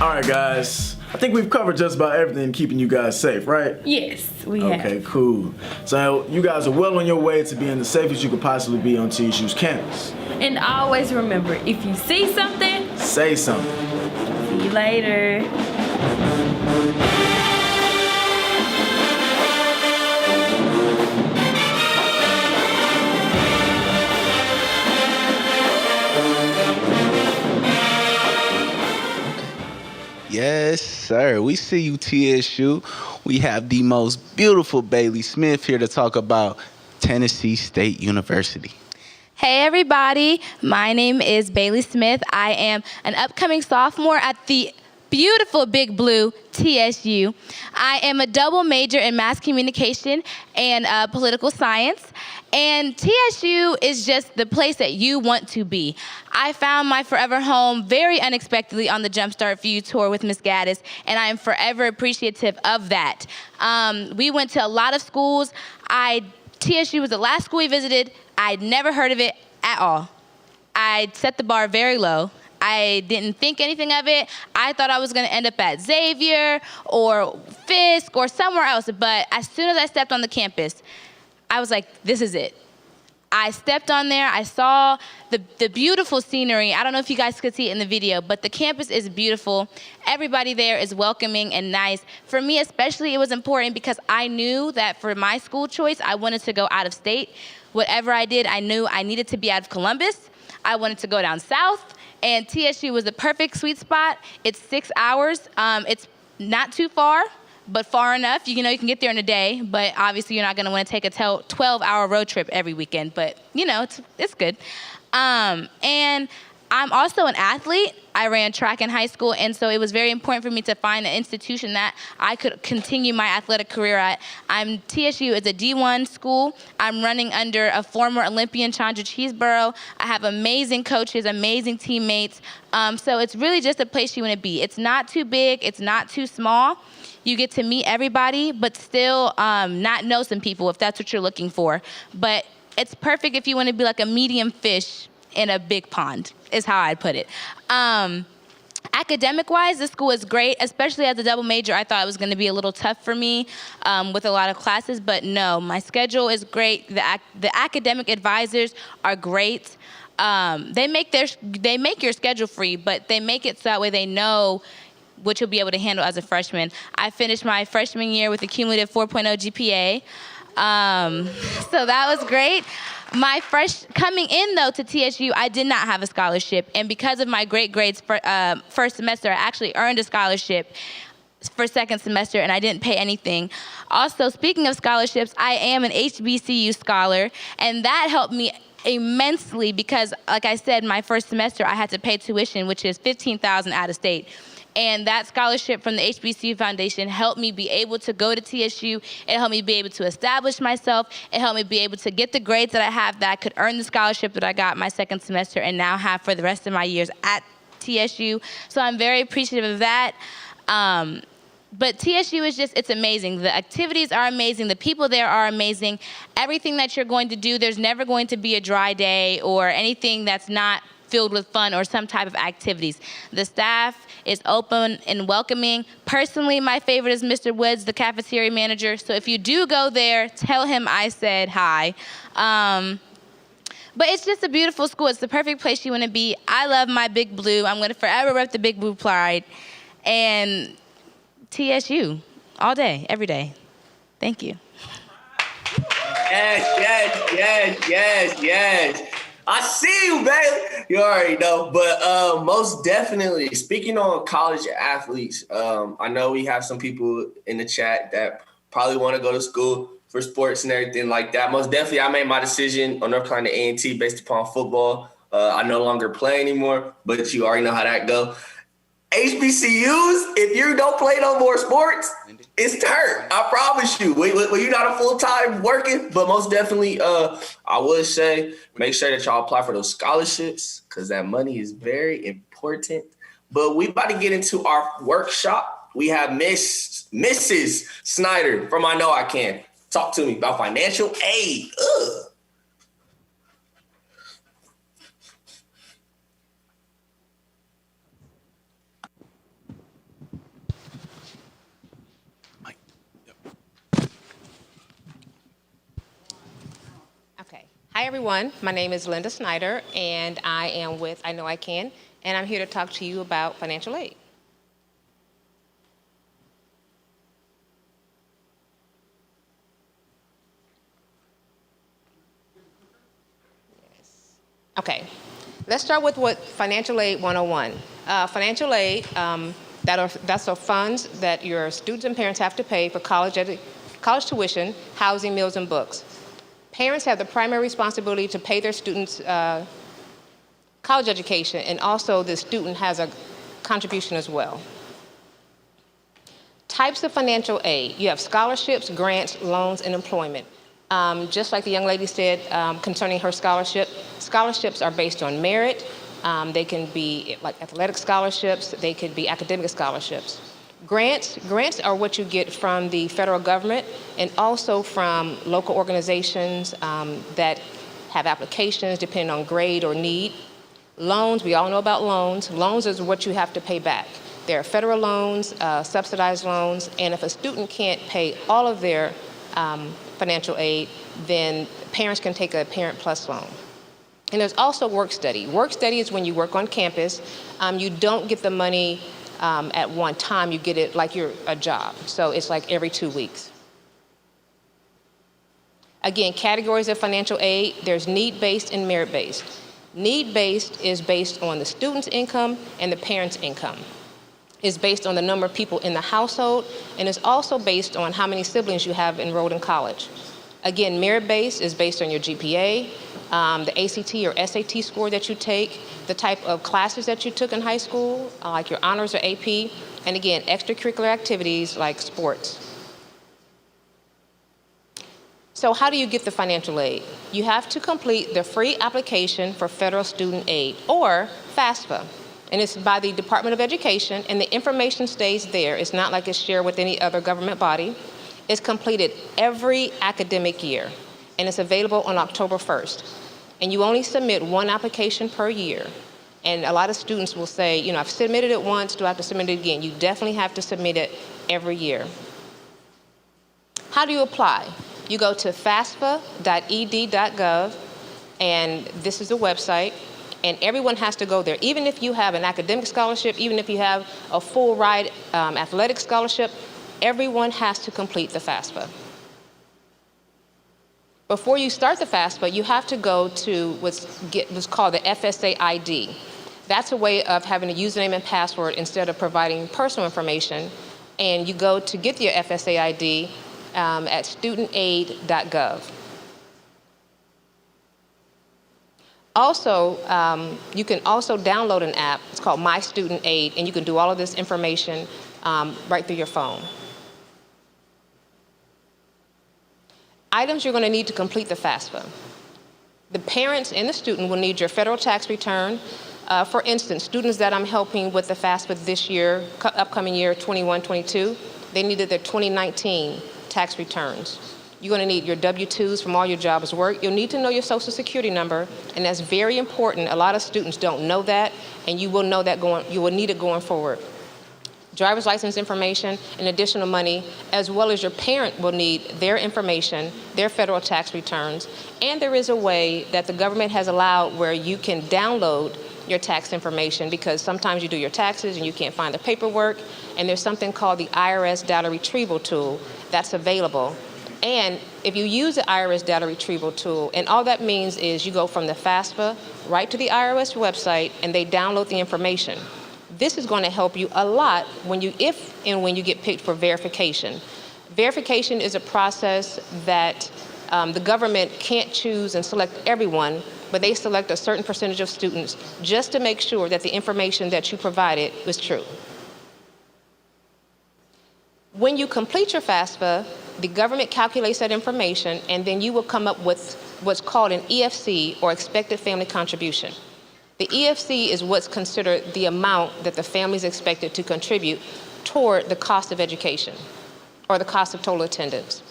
All right, guys. I think we've covered just about everything keeping you guys safe, right? Yes, we have. Okay, cool. So you guys are well on your way to being the safest you could possibly be on TSU's campus. And always remember, if you see something, say something. See you later. Yes, sir. We see you, TSU. We have the most beautiful Bailey Smith here to talk about Tennessee State University. Hey everybody, my name is Bailey Smith. I am an upcoming sophomore at the beautiful Big Blue TSU. I am a double major in mass communication and political science. And TSU is just the place that you want to be. I found my forever home very unexpectedly on the Jumpstart View tour with Ms. Gaddis, and I am forever appreciative of that. We went to a lot of schools. TSU was the last school we visited. I'd never heard of it at all. I set the bar very low. I didn't think anything of it. I thought I was gonna end up at Xavier or Fisk or somewhere else, but as soon as I stepped on the campus, I was like, this is it. I stepped on there, I saw the beautiful scenery. I don't know if you guys could see it in the video, but the campus is beautiful. Everybody there is welcoming and nice. For me especially, it was important because I knew that for my school choice, I wanted to go out of state. Whatever I did, I knew I needed to be out of Columbus. I wanted to go down south, and TSU was the perfect sweet spot. It's 6 hours. It's not too far, but far enough. You can get there in a day, but obviously you're not gonna wanna take a 12-hour road trip every weekend, but it's good. And I'm also an athlete. I ran track in high school, and so it was very important for me to find an institution that I could continue my athletic career at. TSU is a D1 school. I'm running under a former Olympian, Chandra Cheeseborough. I have amazing coaches, amazing teammates. So it's really just a place you want to be. It's not too big. It's not too small. You get to meet everybody, but still not know some people if that's what you're looking for. But it's perfect if you want to be like a medium fish in a big pond, is how I'd put it. Academic-wise, the school is great, especially as a double major. I thought it was going to be a little tough for me with a lot of classes, but no, my schedule is great. The academic advisors are great. They make your schedule free, but they make it so that way they know what you'll be able to handle as a freshman. I finished my freshman year with a cumulative 4.0 GPA, so that was great. Coming in, though, to TSU, I did not have a scholarship. And because of my great grades for first semester, I actually earned a scholarship for second semester, and I didn't pay anything. Also, speaking of scholarships, I am an HBCU scholar, and that helped me immensely because, like I said, my first semester, I had to pay tuition, which is $15,000 out of state. And that scholarship from the HBCU Foundation helped me be able to go to TSU. It helped me be able to establish myself. It helped me be able to get the grades that I have, that I could earn the scholarship that I got my second semester and now have for the rest of my years at TSU. So I'm very appreciative of that. But TSU is it's amazing. The activities are amazing. The people there are amazing. Everything that you're going to do, there's never going to be a dry day or anything that's not filled with fun or some type of activities. The staff is open and welcoming. Personally, my favorite is Mr. Woods, the cafeteria manager. So if you do go there, tell him I said hi. But it's just a beautiful school. It's the perfect place you want to be. I love my Big Blue. I'm going to forever rep the Big Blue pride. And TSU, all day, every day. Thank you. Yes. I see you, baby. You already know. But most definitely, speaking on college athletes, I know we have some people in the chat that probably want to go to school for sports and everything like that. Most definitely, I made my decision on North Carolina A&T based upon football. I no longer play anymore, but you already know how that go. HBCUs, if you don't play no more sports, it's turn. I promise you. Well, you're not a full-time working, but most definitely, I would say make sure that y'all apply for those scholarships because that money is very important. But we about to get into our workshop. We have Mrs. Snyder from I Know I Can. Talk to me about financial aid. Hi, everyone. My name is Linda Snyder, and I am with I Know I Can, and I'm here to talk to you about financial aid. Yes. Okay. Let's start with what Financial Aid 101. Financial aid, that's the funds that your students and parents have to pay for college tuition, housing, meals, and books. Parents have the primary responsibility to pay their students' college education, and also the student has a contribution as well. Types of financial aid. You have scholarships, grants, loans, and employment. Just like the young lady said concerning her scholarship, scholarships are based on merit. They can be like athletic scholarships. They could be academic scholarships. Grants are what you get from the federal government and also from local organizations that have applications depending on grade or need. Loans, we all know about loans. Loans is what you have to pay back. There are federal loans, subsidized loans, and if a student can't pay all of their financial aid, then parents can take a Parent Plus loan. And there's also work study. Work study is when you work on campus. You don't get the money at one time, you get it like you're a job. So it's like every 2 weeks. Again, categories of financial aid, there's need-based and merit-based. Need-based is based on the student's income and the parent's income. It's based on the number of people in the household, and it's also based on how many siblings you have enrolled in college. Again, merit-based is based on your GPA, the ACT or SAT score that you take, the type of classes that you took in high school, like your honors or AP, and again, extracurricular activities like sports. So how do you get the financial aid? You have to complete the free application for federal student aid, or FAFSA. And it's by the Department of Education, and the information stays there. It's not like it's shared with any other government body. It's completed every academic year, and it's available on October 1st. And you only submit one application per year. And a lot of students will say, you know, I've submitted it once, do I have to submit it again? You definitely have to submit it every year. How do you apply? You go to fasfa.ed.gov, and this is the website, and everyone has to go there. Even if you have an academic scholarship, even if you have a full ride athletic scholarship, everyone has to complete the FAFSA. Before you start the FAFSA, you have to go to what's called the FSA ID. That's a way of having a username and password instead of providing personal information. And you go to get your FSA ID at studentaid.gov. Also, you can also download an app. It's called My Student Aid, and you can do all of this information right through your phone. Items you're going to need to complete the FAFSA. The parents and the student will need your federal tax return. For instance, students that I'm helping with the FAFSA this year, upcoming year 21-22, they needed their 2019 tax returns. You're going to need your W-2s from all your jobs work. You'll need to know your Social Security number, and that's very important. A lot of students don't know that, and you will know that you will need it going forward. Driver's license information and additional money, as well as your parent will need their information, their federal tax returns, and there is a way that the government has allowed where you can download your tax information, because sometimes you do your taxes and you can't find the paperwork, and there's something called the IRS data retrieval tool that's available. And if you use the IRS data retrieval tool, and all that means is you go from the FAFSA right to the IRS website and they download the information. This is going to help you a lot if and when you get picked for verification. Verification is a process that the government can't choose and select everyone, but they select a certain percentage of students just to make sure that the information that you provided was true. When you complete your FAFSA, the government calculates that information, and then you will come up with what's called an EFC, or expected family contribution. The EFC is what's considered the amount that the family is expected to contribute toward the cost of education, or the cost of total attendance.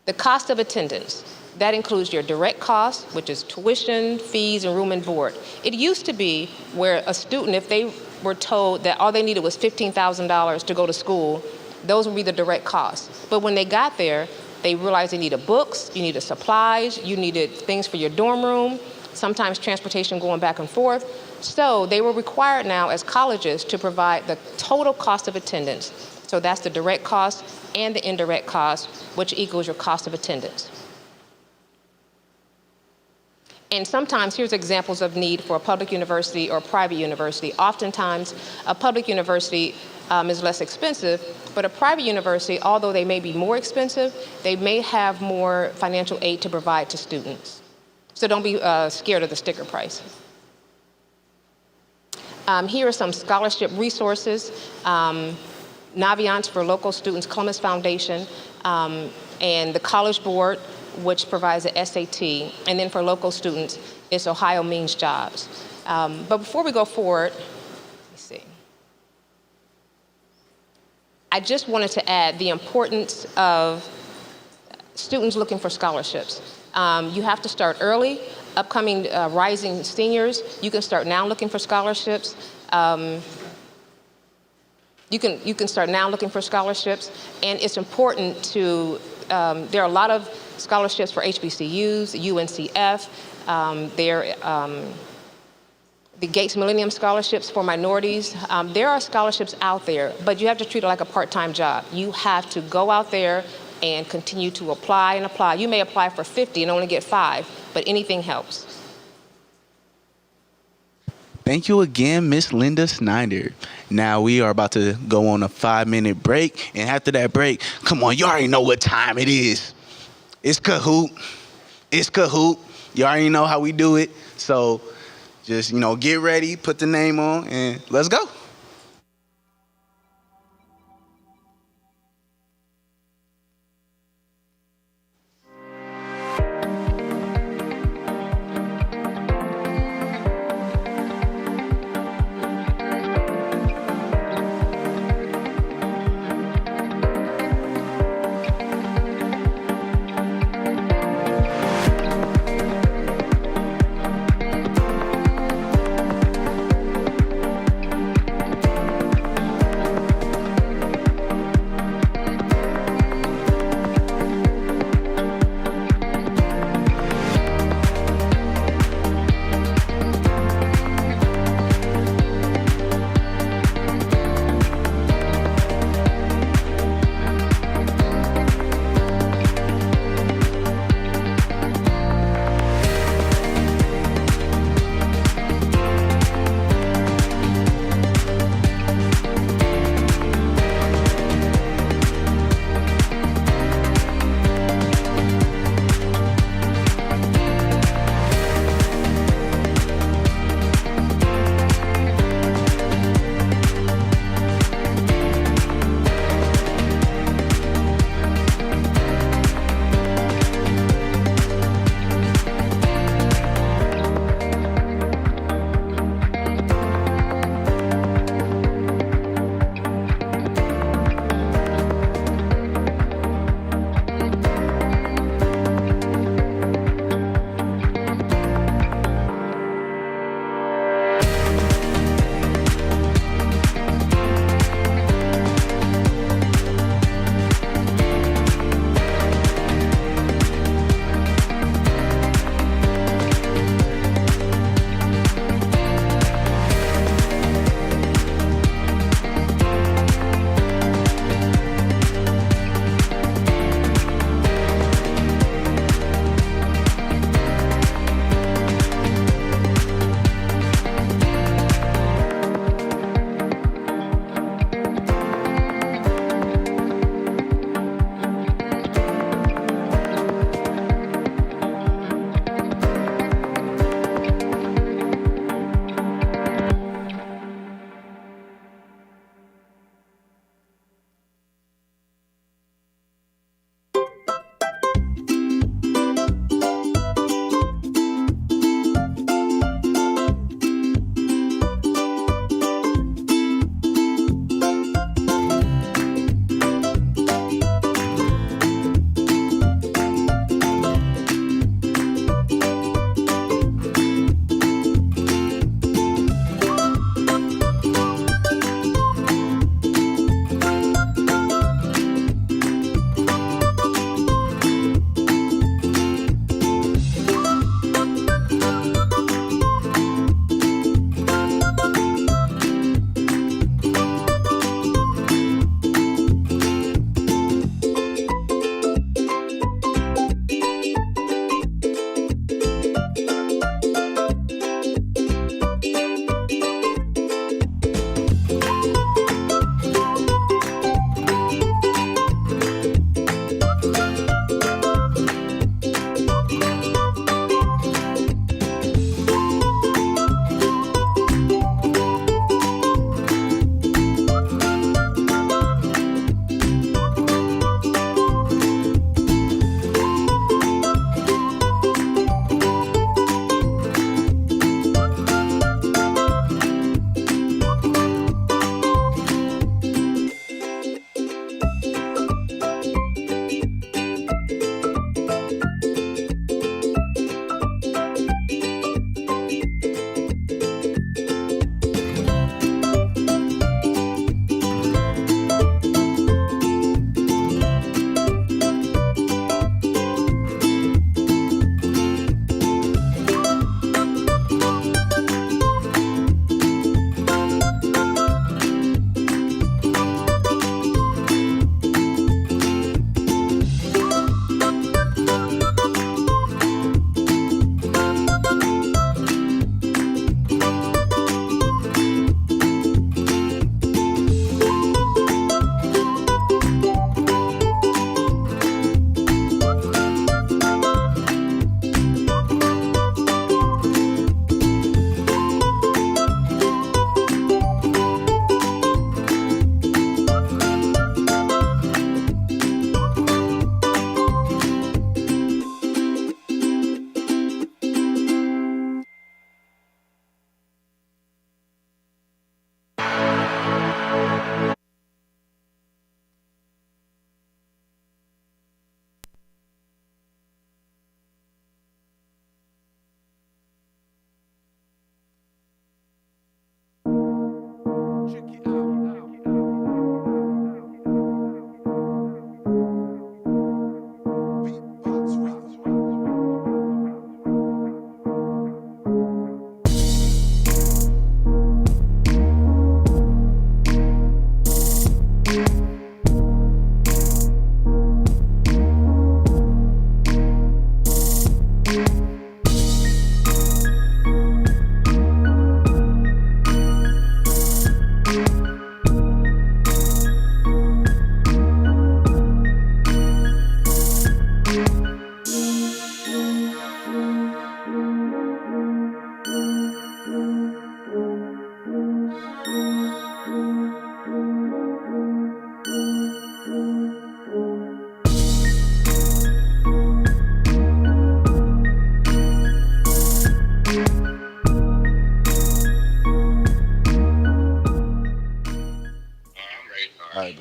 The cost of attendance, that includes your direct costs, which is tuition, fees, and room and board. It used to be where a student, if they were told that all they needed was $15,000 to go to school, those would be the direct costs. But when they got there, they realized they needed books, you needed supplies, you needed things for your dorm room, sometimes transportation going back and forth. So they were required now as colleges to provide the total cost of attendance. So that's the direct cost and the indirect cost, which equals your cost of attendance. And sometimes, here's examples of need for a public university or a private university. Oftentimes, a public university is less expensive, but a private university, although they may be more expensive, they may have more financial aid to provide to students. So don't be scared of the sticker price. Here are some scholarship resources. Naviance for local students, Columbus Foundation, and the College Board, which provides the SAT, and then for local students, it's Ohio Means Jobs. But before we go forward, let's see. I just wanted to add the importance of students looking for scholarships. You have to start early. Upcoming rising seniors, you can start now looking for scholarships. You can start now looking for scholarships, and it's important to, there are a lot of scholarships for HBCUs, UNCF, the Gates Millennium Scholarships for minorities. There are scholarships out there, but you have to treat it like a part-time job. You have to go out there and continue to apply and apply. You may apply for 50 and only get 5, but anything helps. Thank you again, Miss Linda Snyder. Now we are about to go on a 5-minute break, and after that break, come on, you already know what time it is. It's Kahoot. It's Kahoot. You already know how we do it. So just, get ready, put the name on, and let's go.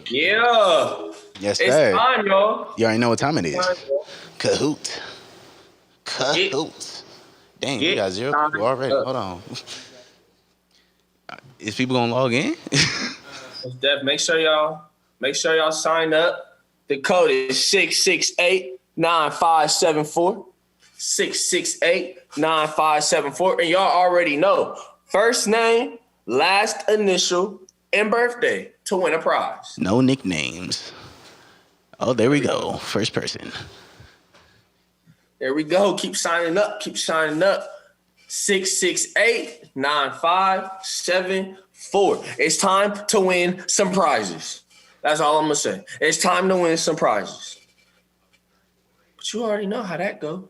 Yeah. Yes, It's sir. time, y'all. You already know what time it is. Time, y'all. Cahoots. Dang, you got 0 people already. Hold on. Is people gonna log in? Steph, make sure y'all sign up. The code is 668-9574. 668-9574. And y'all already know. First name, last initial, and birthday to win a prize. No nicknames. Oh, there we go. First person. There we go. Keep signing up. 668-9574. It's time to win some prizes. That's all I'm going to say. It's time to win some prizes. But you already know how that go.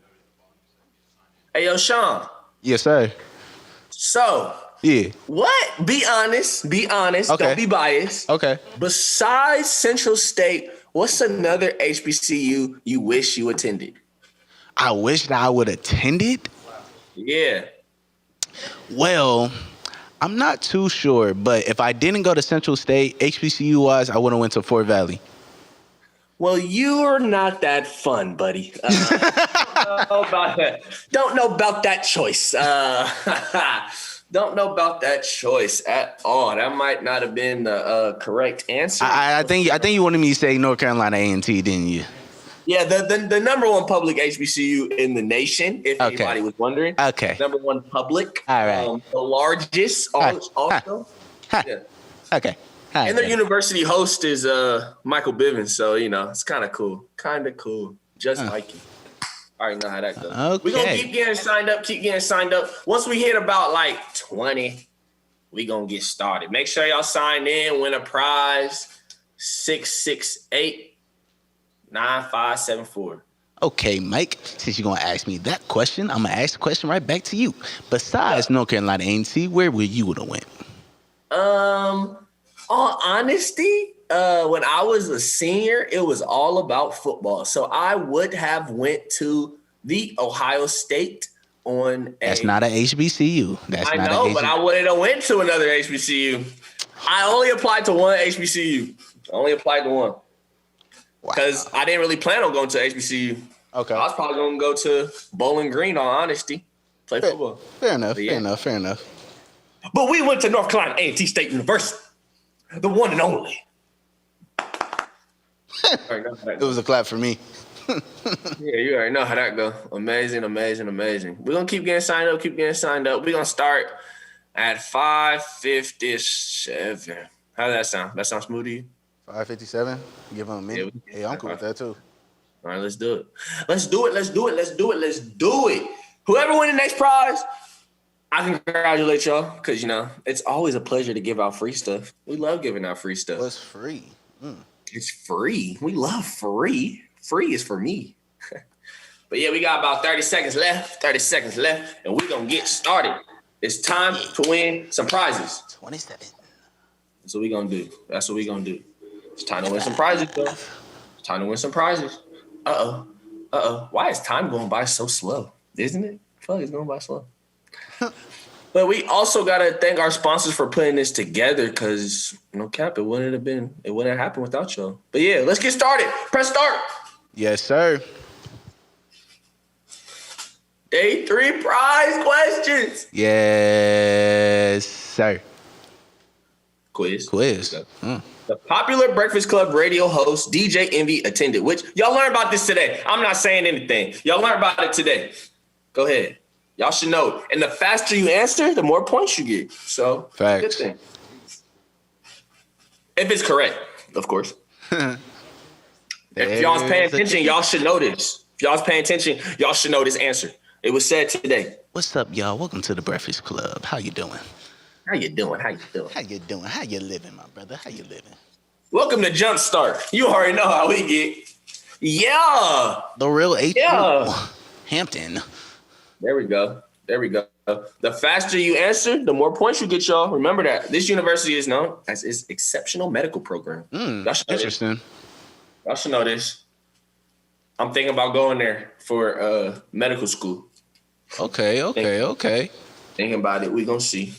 Hey, yo, Sean. Yes, sir. So, yeah. What? Be honest. Okay. Don't be biased. Okay. Besides Central State, what's another HBCU you wish you attended? I wish that I would attended. Yeah. Well, I'm not too sure, but if I didn't go to Central State, HBCU wise, I would have went to Fort Valley. Well, you're not that fun, buddy. Don't know about that choice. Don't know about that choice at all. That might not have been the correct answer. I think you wanted me to say North Carolina A&T, didn't you? Yeah, the number one public HBCU in the nation, if anybody was wondering. Okay. Number one public. All right. The largest also. Yeah. Okay. And their university host is Michael Bivins, so it's kind of cool. Just like you. I already know how that goes. Okay. We're gonna keep getting signed up. Once we hit about like 20, we gonna get started. Make sure y'all sign in, win a prize. 668-9574. Okay, Mike, since you're going to ask me that question, I'm going to ask the question right back to you. Besides North Carolina A&T, where would you have went? All honesty, when I was a senior, it was all about football. So I would have went to the Ohio State on That's not an HBCU. I know, but I wouldn't have went to another HBCU. I only applied to one HBCU. Because I didn't really plan on going to HBCU. Okay. I was probably going to go to Bowling Green, all honesty. Play football. Fair enough. But we went to North Carolina A&T State University. The one and only. It was a clap for me. Yeah, you already know how that go. Amazing. We're going to keep getting signed up. We're going to start at 5:57. How does that sound? That sounds smooth to you? 5:57? Give him a minute. Yeah, hey, I'm cool with that too. All right, let's do it. Whoever wins the next prize, I congratulate y'all because, it's always a pleasure to give out free stuff. We love giving out free stuff. What's free? It's free. We love free. Free is for me. But yeah, we got about 30 seconds left, and we're going to get started. It's time to win some prizes. 27. That's what we're going to do. It's time to win some prizes, though. Uh-oh. Why is time going by so slow? Isn't it? I feel like it's going by slow. But we also got to thank our sponsors for putting this together because, no cap, it wouldn't have happened without y'all. But yeah, let's get started. Press start. Yes, sir. Day 3 prize questions. Yes, sir. Quiz. The popular Breakfast Club radio host DJ Envy attended, which y'all learned about this today. I'm not saying anything. Y'all learned about it today. Go ahead. Y'all should know. And the faster you answer, the more points you get. So, facts. Good thing. If it's correct, of course. If y'all's paying attention, y'all should know this. Answer. It was said today. What's up, y'all? Welcome to the Breakfast Club. How you doing? How you living, my brother? How you living? Welcome to Jumpstart. You already know how we get. Yeah. The real H. Yeah. Hampton. There we go. The faster you answer, the more points you get, y'all. Remember that. This university is known as its exceptional medical program. Interesting. Y'all should know this. I'm thinking about going there for medical school. Okay. Thinking about it. We're going to see.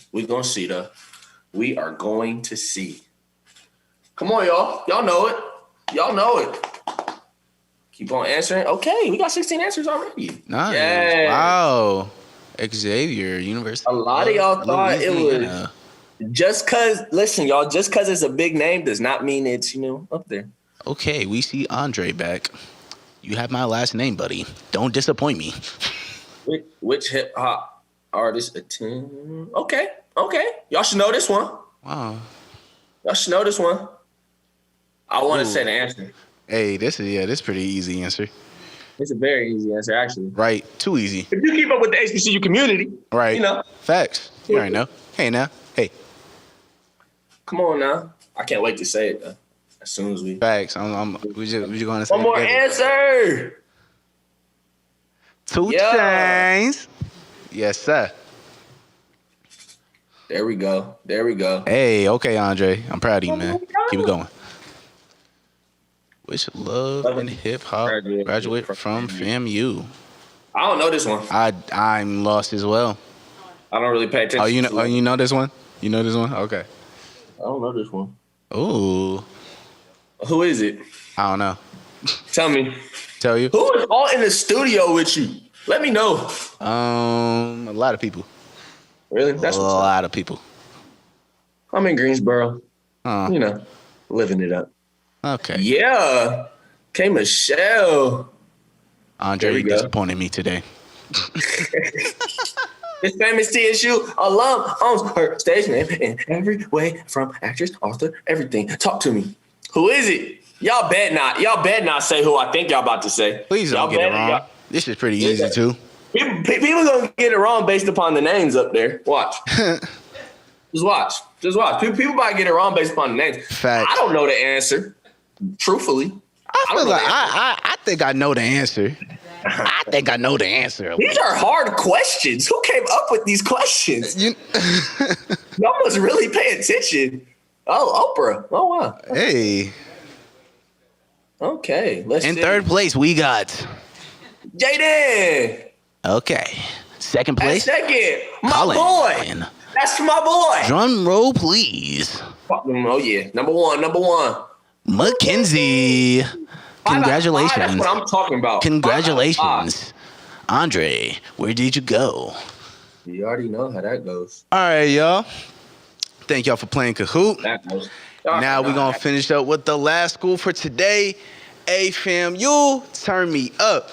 Though. We are going to see. Come on, y'all. Y'all know it. Y'all know it. Keep on answering. Okay, we got 16 answers already. Nice. Yeah. Wow. Xavier University. A lot of y'all thought it was just cause. Listen, y'all. Just cause it's a big name does not mean it's up there. Okay, we see Andre back. You have my last name, buddy. Don't disappoint me. Which hip hop artist attend? Okay. Y'all should know this one. Wow. Y'all should know this one. I want to say the answer. Hey, this is pretty easy answer. It's a very easy answer, actually. Right, too easy. If you keep up with the HBCU community, right? Facts. You already know. Hey, now, hey. Come on now. I can't wait to say it though. As soon as we. Facts. We just going to say one more answer. 2 Chainz. Yes, sir. There we go. Hey, okay, Andre. I'm proud of you, man. Keep it going. Which love and hip hop graduate from FAMU? I don't know this one. I'm lost as well. I don't really pay attention. You know this one? You know this one? Okay. I don't know this one. Ooh. Who is it? I don't know. Tell me. Tell you. Who is all in the studio with you? Let me know. A lot of people. Really? That's a lot of people. I'm in Greensboro. Living it up. Okay. Yeah. K. Michelle. Andre, you disappointed me today. This famous TSU alum owns her stage name in every way, from actress, author, everything. Talk to me. Who is it? Y'all bet not. Y'all bet not say who I think y'all about to say. Please don't get it wrong. This is pretty easy too. People gonna get it wrong based upon the names up there. Watch. Just watch. People might get it wrong based upon the names. Fact. I don't know the answer. Truthfully, I think I know the answer. I think I know the answer. These are hard questions. Who came up with these questions? Y'all must really pay attention. Oh, Oprah. Oh, wow. Hey. Okay. Let's In third place, we got Jaden. Okay. Second place. Second, my Colin. boy. That's my boy. Drum roll, please. Oh, yeah. Number one. Mackenzie. Congratulations. That's what I'm talking about. Congratulations. Andre, where did you go? You already know how that goes. All right, y'all. Thank y'all for playing Kahoot. Now we're going to finish up with the last school for today. Hey, fam, you turn me up.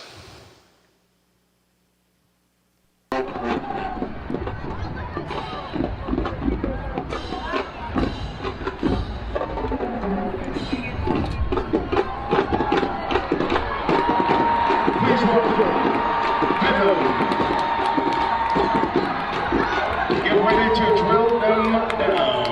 Get ready to drill them down.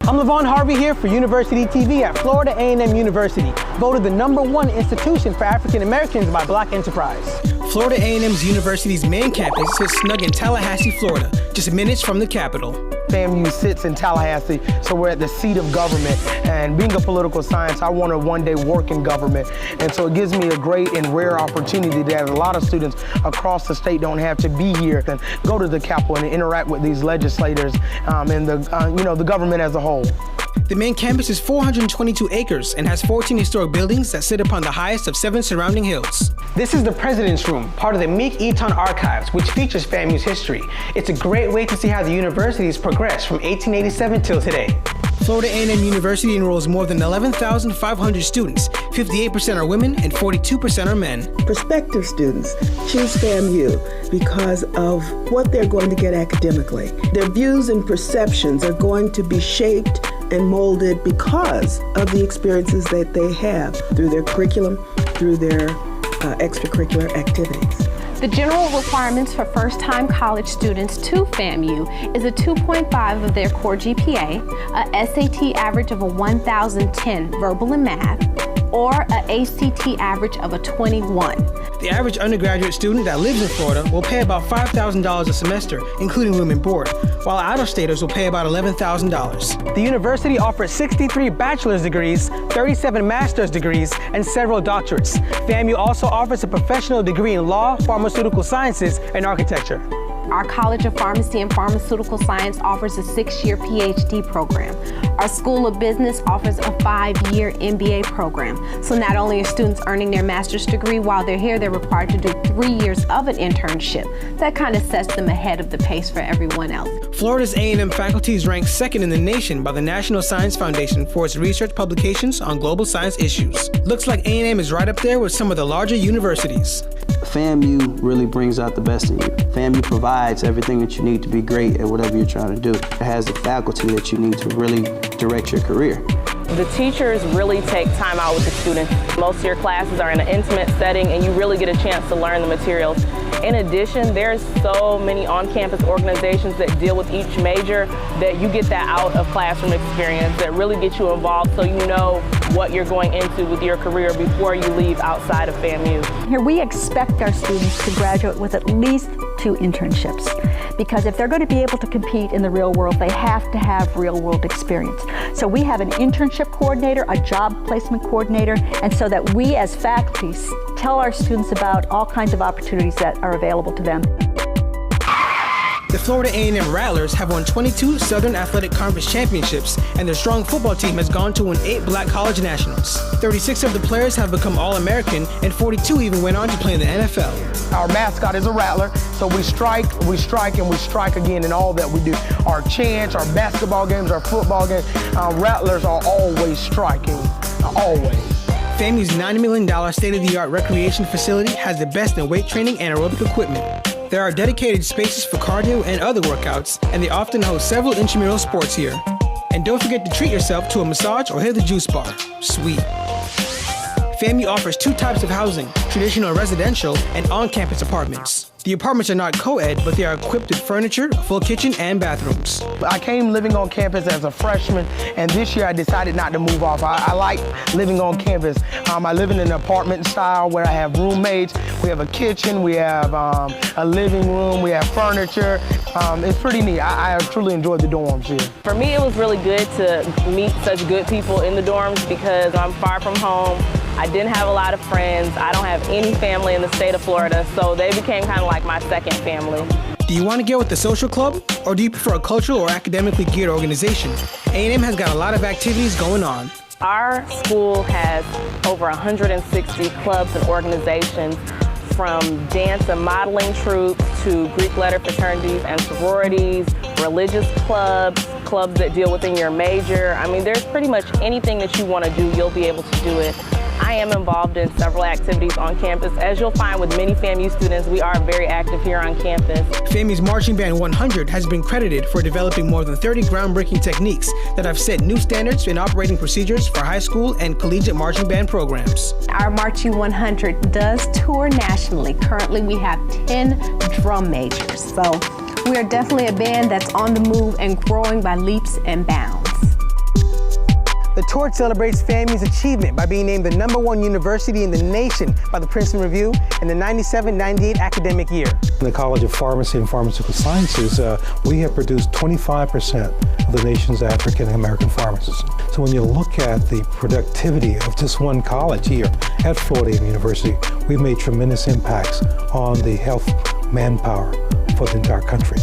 I'm Levon Harvey here for University TV at Florida A&M University, voted the #1 institution for African Americans by Black Enterprise. Florida A&M's University's main campus sits snug in Tallahassee, Florida, just minutes from the capital. FAMU sits in Tallahassee, so we're at the seat of government. And being a political science, I want to one day work in government. And so it gives me a great and rare opportunity that a lot of students across the state don't have to be here and go to the Capitol and interact with these legislators and the government as a whole. The main campus is 422 acres and has 14 historic buildings that sit upon the highest of 7 surrounding hills. This is the President's Room, part of the Meek Eaton Archives, which features FAMU's history. It's a great way to see how the university has progressed from 1887 till today. Florida A&M University enrolls more than 11,500 students. 58% are women and 42% are men. Prospective students choose FAMU because of what they're going to get academically. Their views and perceptions are going to be shaped and molded because of the experiences that they have through their curriculum, through their extracurricular activities. The general requirements for first-time college students to FAMU is a 2.5 of their core GPA, a SAT average of a 1,010 verbal and math, or an ACT average of a 21. The average undergraduate student that lives in Florida will pay about $5,000 a semester, including room and board, while out-of-staters will pay about $11,000. The university offers 63 bachelor's degrees, 37 master's degrees, and several doctorates. FAMU also offers a professional degree in law, pharmaceutical sciences, and architecture. Our College of Pharmacy and Pharmaceutical Science offers a 6-year PhD program. Our School of Business offers a 5-year MBA program. So not only are students earning their master's degree while they're here, they're required to do 3 years of an internship. That kind of sets them ahead of the pace for everyone else. Florida's A&M faculty is ranked second in the nation by the National Science Foundation for its research publications on global science issues. Looks like A&M is right up there with some of the larger universities. FAMU really brings out the best in you. FAMU provides everything that you need to be great at whatever you're trying to do. It has the faculty that you need to really direct your career. The teachers really take time out with the students. Most of your classes are in an intimate setting and you really get a chance to learn the materials. In addition, there's so many on-campus organizations that deal with each major that you get that out of classroom experience that really get you involved so you know what you're going into with your career before you leave outside of FAMU. Here we expect our students to graduate with at least 2 internships, because if they're going to be able to compete in the real world, they have to have real world experience. So we have an internship coordinator, a job placement coordinator, and so that we as faculty tell our students about all kinds of opportunities that are available to them. The Florida A&M Rattlers have won 22 Southern Athletic Conference championships, and their strong football team has gone to win 8 Black College Nationals. 36 of the players have become All-American, and 42 even went on to play in the NFL. Our mascot is a rattler, so we strike, and we strike again in all that we do. Our chants, our basketball games, our football games, our rattlers are always striking, always. FAMU's $90 million state-of-the-art recreation facility has the best in weight training and aerobic equipment. There are dedicated spaces for cardio and other workouts, and they often host several intramural sports here. And don't forget to treat yourself to a massage or hit the juice bar. Sweet. FAMU offers 2 types of housing, traditional residential and on-campus apartments. The apartments are not co-ed, but they are equipped with furniture, a full kitchen, and bathrooms. I came living on campus as a freshman, and this year I decided not to move off. I like living on campus. I live in an apartment style where I have roommates. We have a kitchen, we have a living room, we have furniture. It's pretty neat. I truly enjoyed the dorms here. For me, it was really good to meet such good people in the dorms because I'm far from home. I didn't have a lot of friends. I don't have any family in the state of Florida, so they became kind of like my second family. Do you want to get with the social club, or do you prefer a cultural or academically geared organization? A&M has got a lot of activities going on. Our school has over 160 clubs and organizations, from dance and modeling troupes to Greek letter fraternities and sororities, religious clubs, clubs that deal within your major. I mean, there's pretty much anything that you want to do, you'll be able to do it. I am involved in several activities on campus. As you'll find with many FAMU students, we are very active here on campus. FAMU's Marching Band 100 has been credited for developing more than 30 groundbreaking techniques that have set new standards in operating procedures for high school and collegiate marching band programs. Our Marching 100 does tour nationally. Currently, we have 10 drum majors. So we are definitely a band that's on the move and growing by leaps and bounds. The tour celebrates FAMU's achievement by being named the #1 university in the nation by the Princeton Review in the 97-98 academic year. In the College of Pharmacy and Pharmaceutical Sciences, we have produced 25% of the nation's African American pharmacists. So when you look at the productivity of just one college here at Florida A&M University, we've made tremendous impacts on the health manpower for the entire country.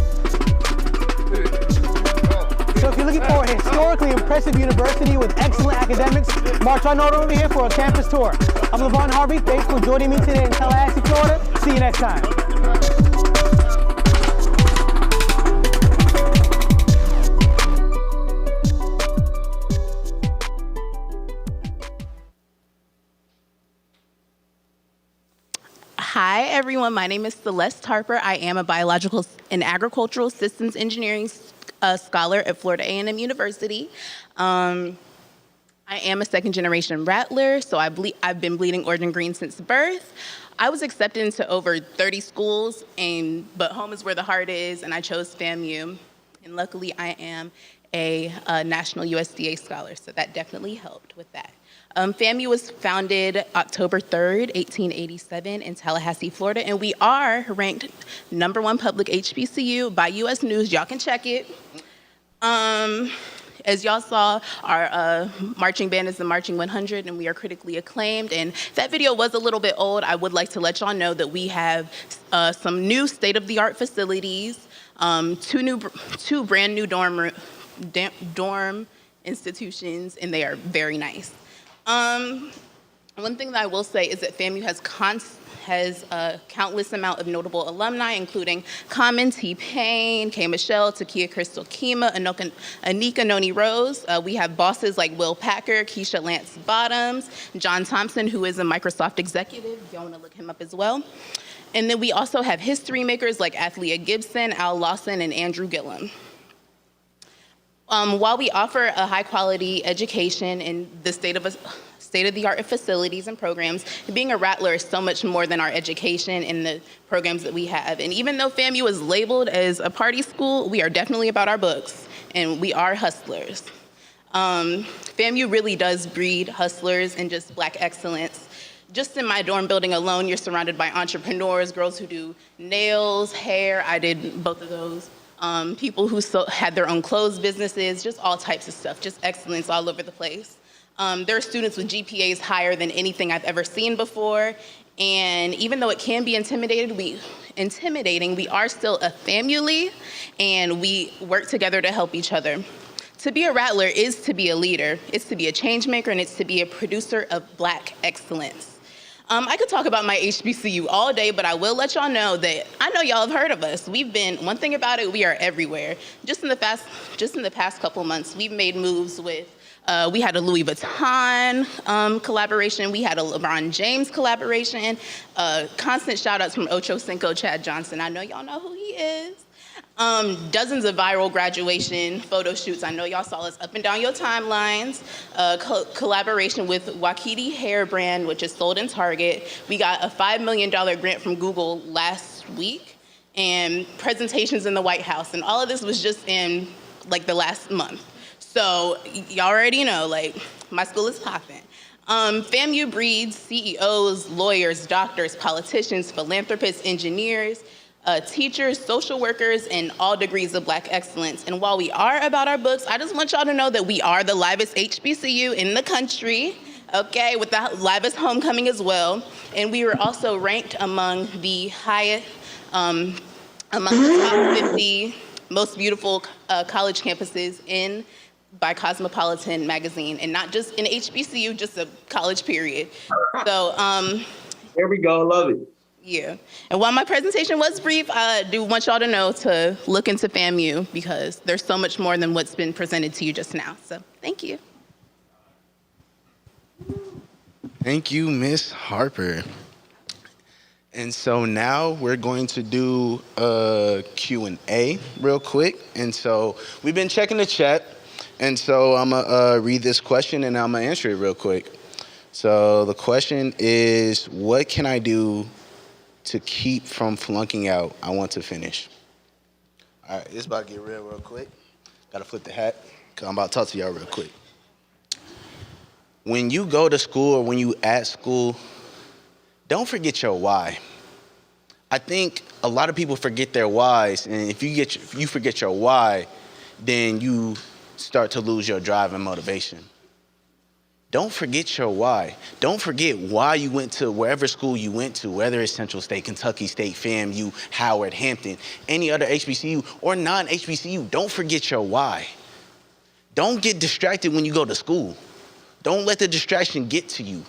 So if you're looking for a historically impressive university with excellent academics, march on over here for a campus tour. I'm LaVon Harvey. Thanks for joining me today in Tallahassee, Florida. See you next time. Hi, everyone. My name is Celeste Harper. I am a biological and agricultural systems engineering scholar at Florida A&M University. I I am a second-generation Rattler, so I've been bleeding orange and green since birth. I was accepted into over 30 schools, but home is where the heart is, and I chose FAMU. And luckily, I am a national USDA scholar, so that definitely helped with that. FAMU was founded October 3rd, 1887 in Tallahassee, Florida, and we are ranked #1 public HBCU by U.S. News. Y'all can check it. As y'all saw, our marching band is the Marching 100, and we are critically acclaimed. And that video was a little bit old. I would like to let y'all know that we have some new state-of-the-art facilities, two brand new dorm institutions, and they are very nice. One thing that I will say is that FAMU has a countless amount of notable alumni, including Common, T-Pain, K. Michelle, Takia Crystal Kima, Anika Noni Rose. We have bosses like Will Packer, Keisha Lance Bottoms, John Thompson, who is a Microsoft executive. If y'all want to look him up as well. And then we also have history makers like Athlia Gibson, Al Lawson, and Andrew Gillum. While we offer a high-quality education in the state-of-the-art facilities and programs, being a Rattler is so much more than our education and the programs that we have. And even though FAMU is labeled as a party school, we are definitely about our books, and we are hustlers. FAMU really does breed hustlers and just Black excellence. Just in my dorm building alone, you're surrounded by entrepreneurs, girls who do nails, hair, I did both of those. People who had their own clothes businesses, just all types of stuff, just excellence all over the place. There are students with GPAs higher than anything I've ever seen before. And even though it can be intimidating, we are still a family, and we work together to help each other. To be a Rattler is to be a leader. It's to be a change maker, and it's to be a producer of Black excellence. I could talk about my HBCU all day, but I will let y'all know that I know y'all have heard of us. One thing about it, we are everywhere. Just in the past couple months, we've made moves with, we had a Louis Vuitton collaboration, we had a LeBron James collaboration, constant shout outs from Ocho Cinco Chad Johnson. I know y'all know who he is. Dozens of viral graduation photo shoots. I know y'all saw us up and down your timelines. Collaboration with Wakiti Hair Brand, which is sold in Target. We got a $5 million grant from Google last week, and presentations in the White House. And all of this was just in like the last month. So y'all already know, like, my school is popping. FAMU breeds CEOs, lawyers, doctors, politicians, philanthropists, engineers, teachers, social workers, and all degrees of Black excellence. And while we are about our books, I just want y'all to know that we are the livest HBCU in the country, okay, with the livest homecoming as well. And we were also ranked among the top 50 most beautiful college campuses by Cosmopolitan magazine, and not just in HBCU, just a college period. So there we go, love it. Yeah, and while my presentation was brief, I do want y'all to know to look into FAMU, because there's so much more than what's been presented to you just now. So thank you. Thank you, Miss Harper. And so now we're going to do a Q&A real quick. And so we've been checking the chat. And so I'm going to read this question, and I'm going to answer it real quick. So the question is, what can I do to keep from flunking out? I want to finish. All right, it's about to get real quick. Got to flip the hat, because I'm about to talk to y'all real quick. When you go to school or when you at school, don't forget your why. I think a lot of people forget their whys, and if you forget your why, then you start to lose your drive and motivation. Don't forget your why. Don't forget why you went to wherever school you went to, whether it's Central State, Kentucky State, FAMU, Howard, Hampton, any other HBCU or non-HBCU. Don't forget your why. Don't get distracted when you go to school. Don't let the distraction get to you,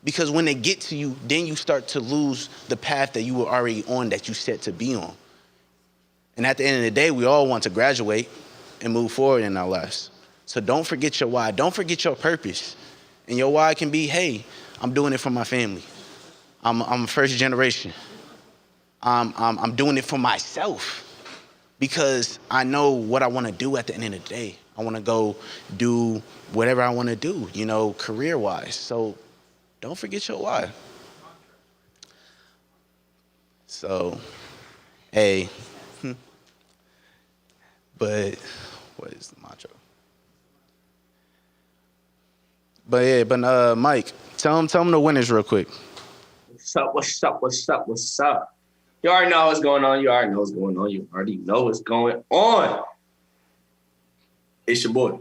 because when they get to you, then you start to lose the path that you were already on, that you set to be on. And at the end of the day, we all want to graduate and move forward in our lives. So don't forget your why. Don't forget your purpose. And your why can be, hey, I'm doing it for my family. I'm first generation. I'm doing it for myself, because I know what I want to do at the end of the day. I want to go do whatever I want to do, you know, career-wise. So don't forget your why. So, hey, but what is the mantra? But Mike, tell them the winners real quick. What's up? You already know what's going on. You already know what's going on. It's your boy.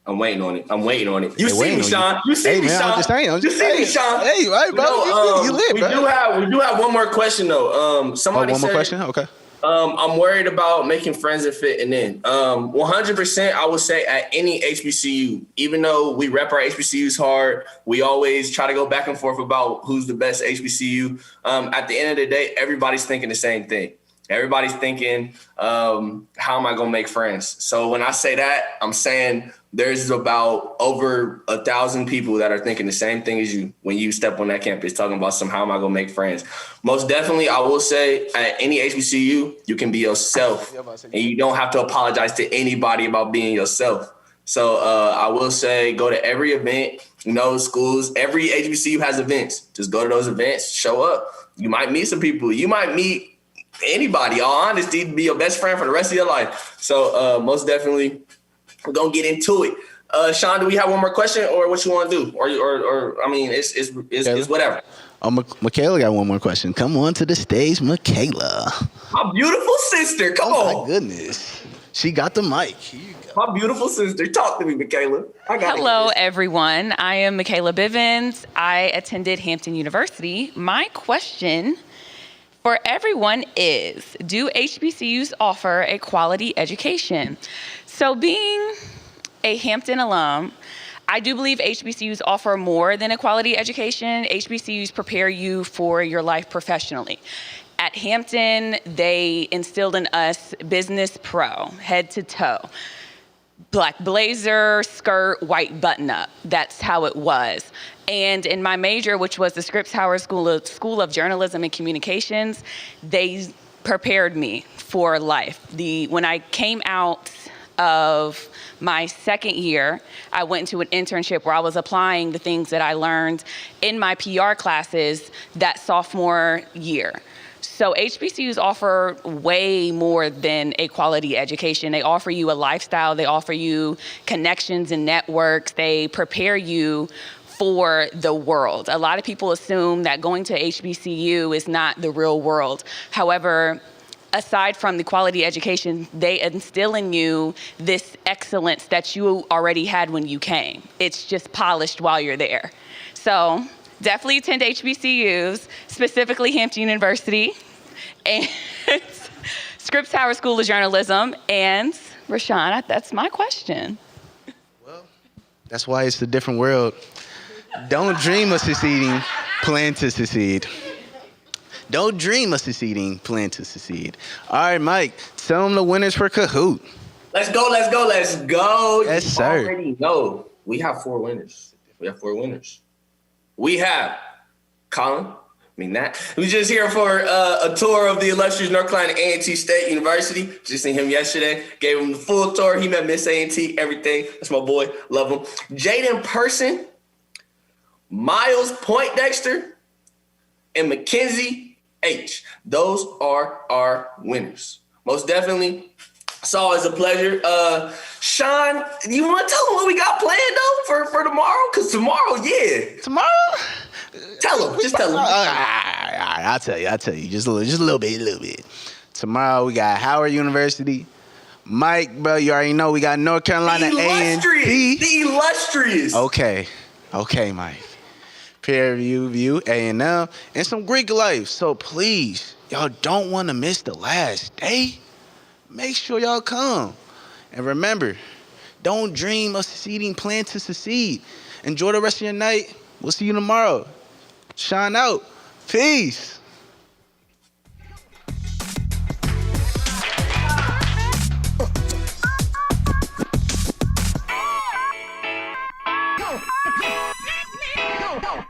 I'm waiting on it. You see me, Sean. You see me, Sean. You see me, Sean. Hey, right, bro. You lit, bro. We do have one more question though. Somebody one more said, question? Okay. I'm worried about making friends and fitting in. 100%, I would say at any HBCU, even though we rep our HBCUs hard, we always try to go back and forth about who's the best HBCU. At the end of the day, everybody's thinking the same thing. Everybody's thinking, how am I going to make friends? So when I say that, I'm saying there's about over 1,000 people that are thinking the same thing as you when you step on that campus, talking about how am I going to make friends? Most definitely, I will say at any HBCU, you can be yourself and you don't have to apologize to anybody about being yourself. So I will say go to every event, schools, every HBCU has events. Just go to those events, show up. You might meet some people. You might meet anybody, all honesty, to be your best friend for the rest of your life. So most definitely, we're gonna get into it. Sean, do we have one more question, or what you want to do, or I mean, it's whatever. Oh, Michaela got one more question. Come on to the stage, Michaela. My beautiful sister, come on. Oh my goodness, she got the mic. Here you go. My beautiful sister, talk to me, Michaela. Hello, everyone. I am Michaela Bivens. I attended Hampton University. My question for everyone is, do HBCUs offer a quality education? So being a Hampton alum, I do believe HBCUs offer more than a quality education. HBCUs prepare you for your life professionally. At Hampton, they instilled in us business pro, head to toe. Black blazer, skirt, white button-up. That's how it was. And in my major, which was the Scripps Howard School of Journalism and Communications, they prepared me for life. When I came out of my second year, I went into an internship where I was applying the things that I learned in my PR classes that sophomore year. So HBCUs offer way more than a quality education. They offer you a lifestyle. They offer you connections and networks. They prepare you for the world. A lot of people assume that going to HBCU is not the real world. However, aside from the quality education, they instill in you this excellence that you already had when you came. It's just polished while you're there. So definitely attend HBCUs, specifically Hampton University and Scripps Howard School of Journalism. And Rashawn, that's my question. Well, that's why it's a different world. Don't dream of succeeding, plan to succeed. Don't dream of succeeding, plan to succeed. All right, Mike, tell them the winners for Kahoot. Let's go. Yes, sir. You already know we have 4 winners. We have Colin, Nat, who's just here for a tour of the illustrious North Carolina A&T State University. Just seen him yesterday. Gave him the full tour. He met Miss A&T, everything. That's my boy. Love him. Jaden Person, Miles Poindexter, and Mackenzie H. Those are our winners. Most definitely. It's always a pleasure. Sean, you want to tell them what we got planned though for tomorrow? Because tomorrow, yeah. Tomorrow? Tell them. Just tell them. All right, I'll tell you. Just a little bit. Tomorrow we got Howard University. Mike, bro, you already know we got North Carolina A&T. The illustrious. Okay, Mike. Prairie View, A&M, and some Greek life. So please, y'all don't want to miss the last day. Make sure y'all come. And remember, don't dream of succeeding, plan to succeed. Enjoy the rest of your night. We'll see you tomorrow. Shine out. Peace. Go.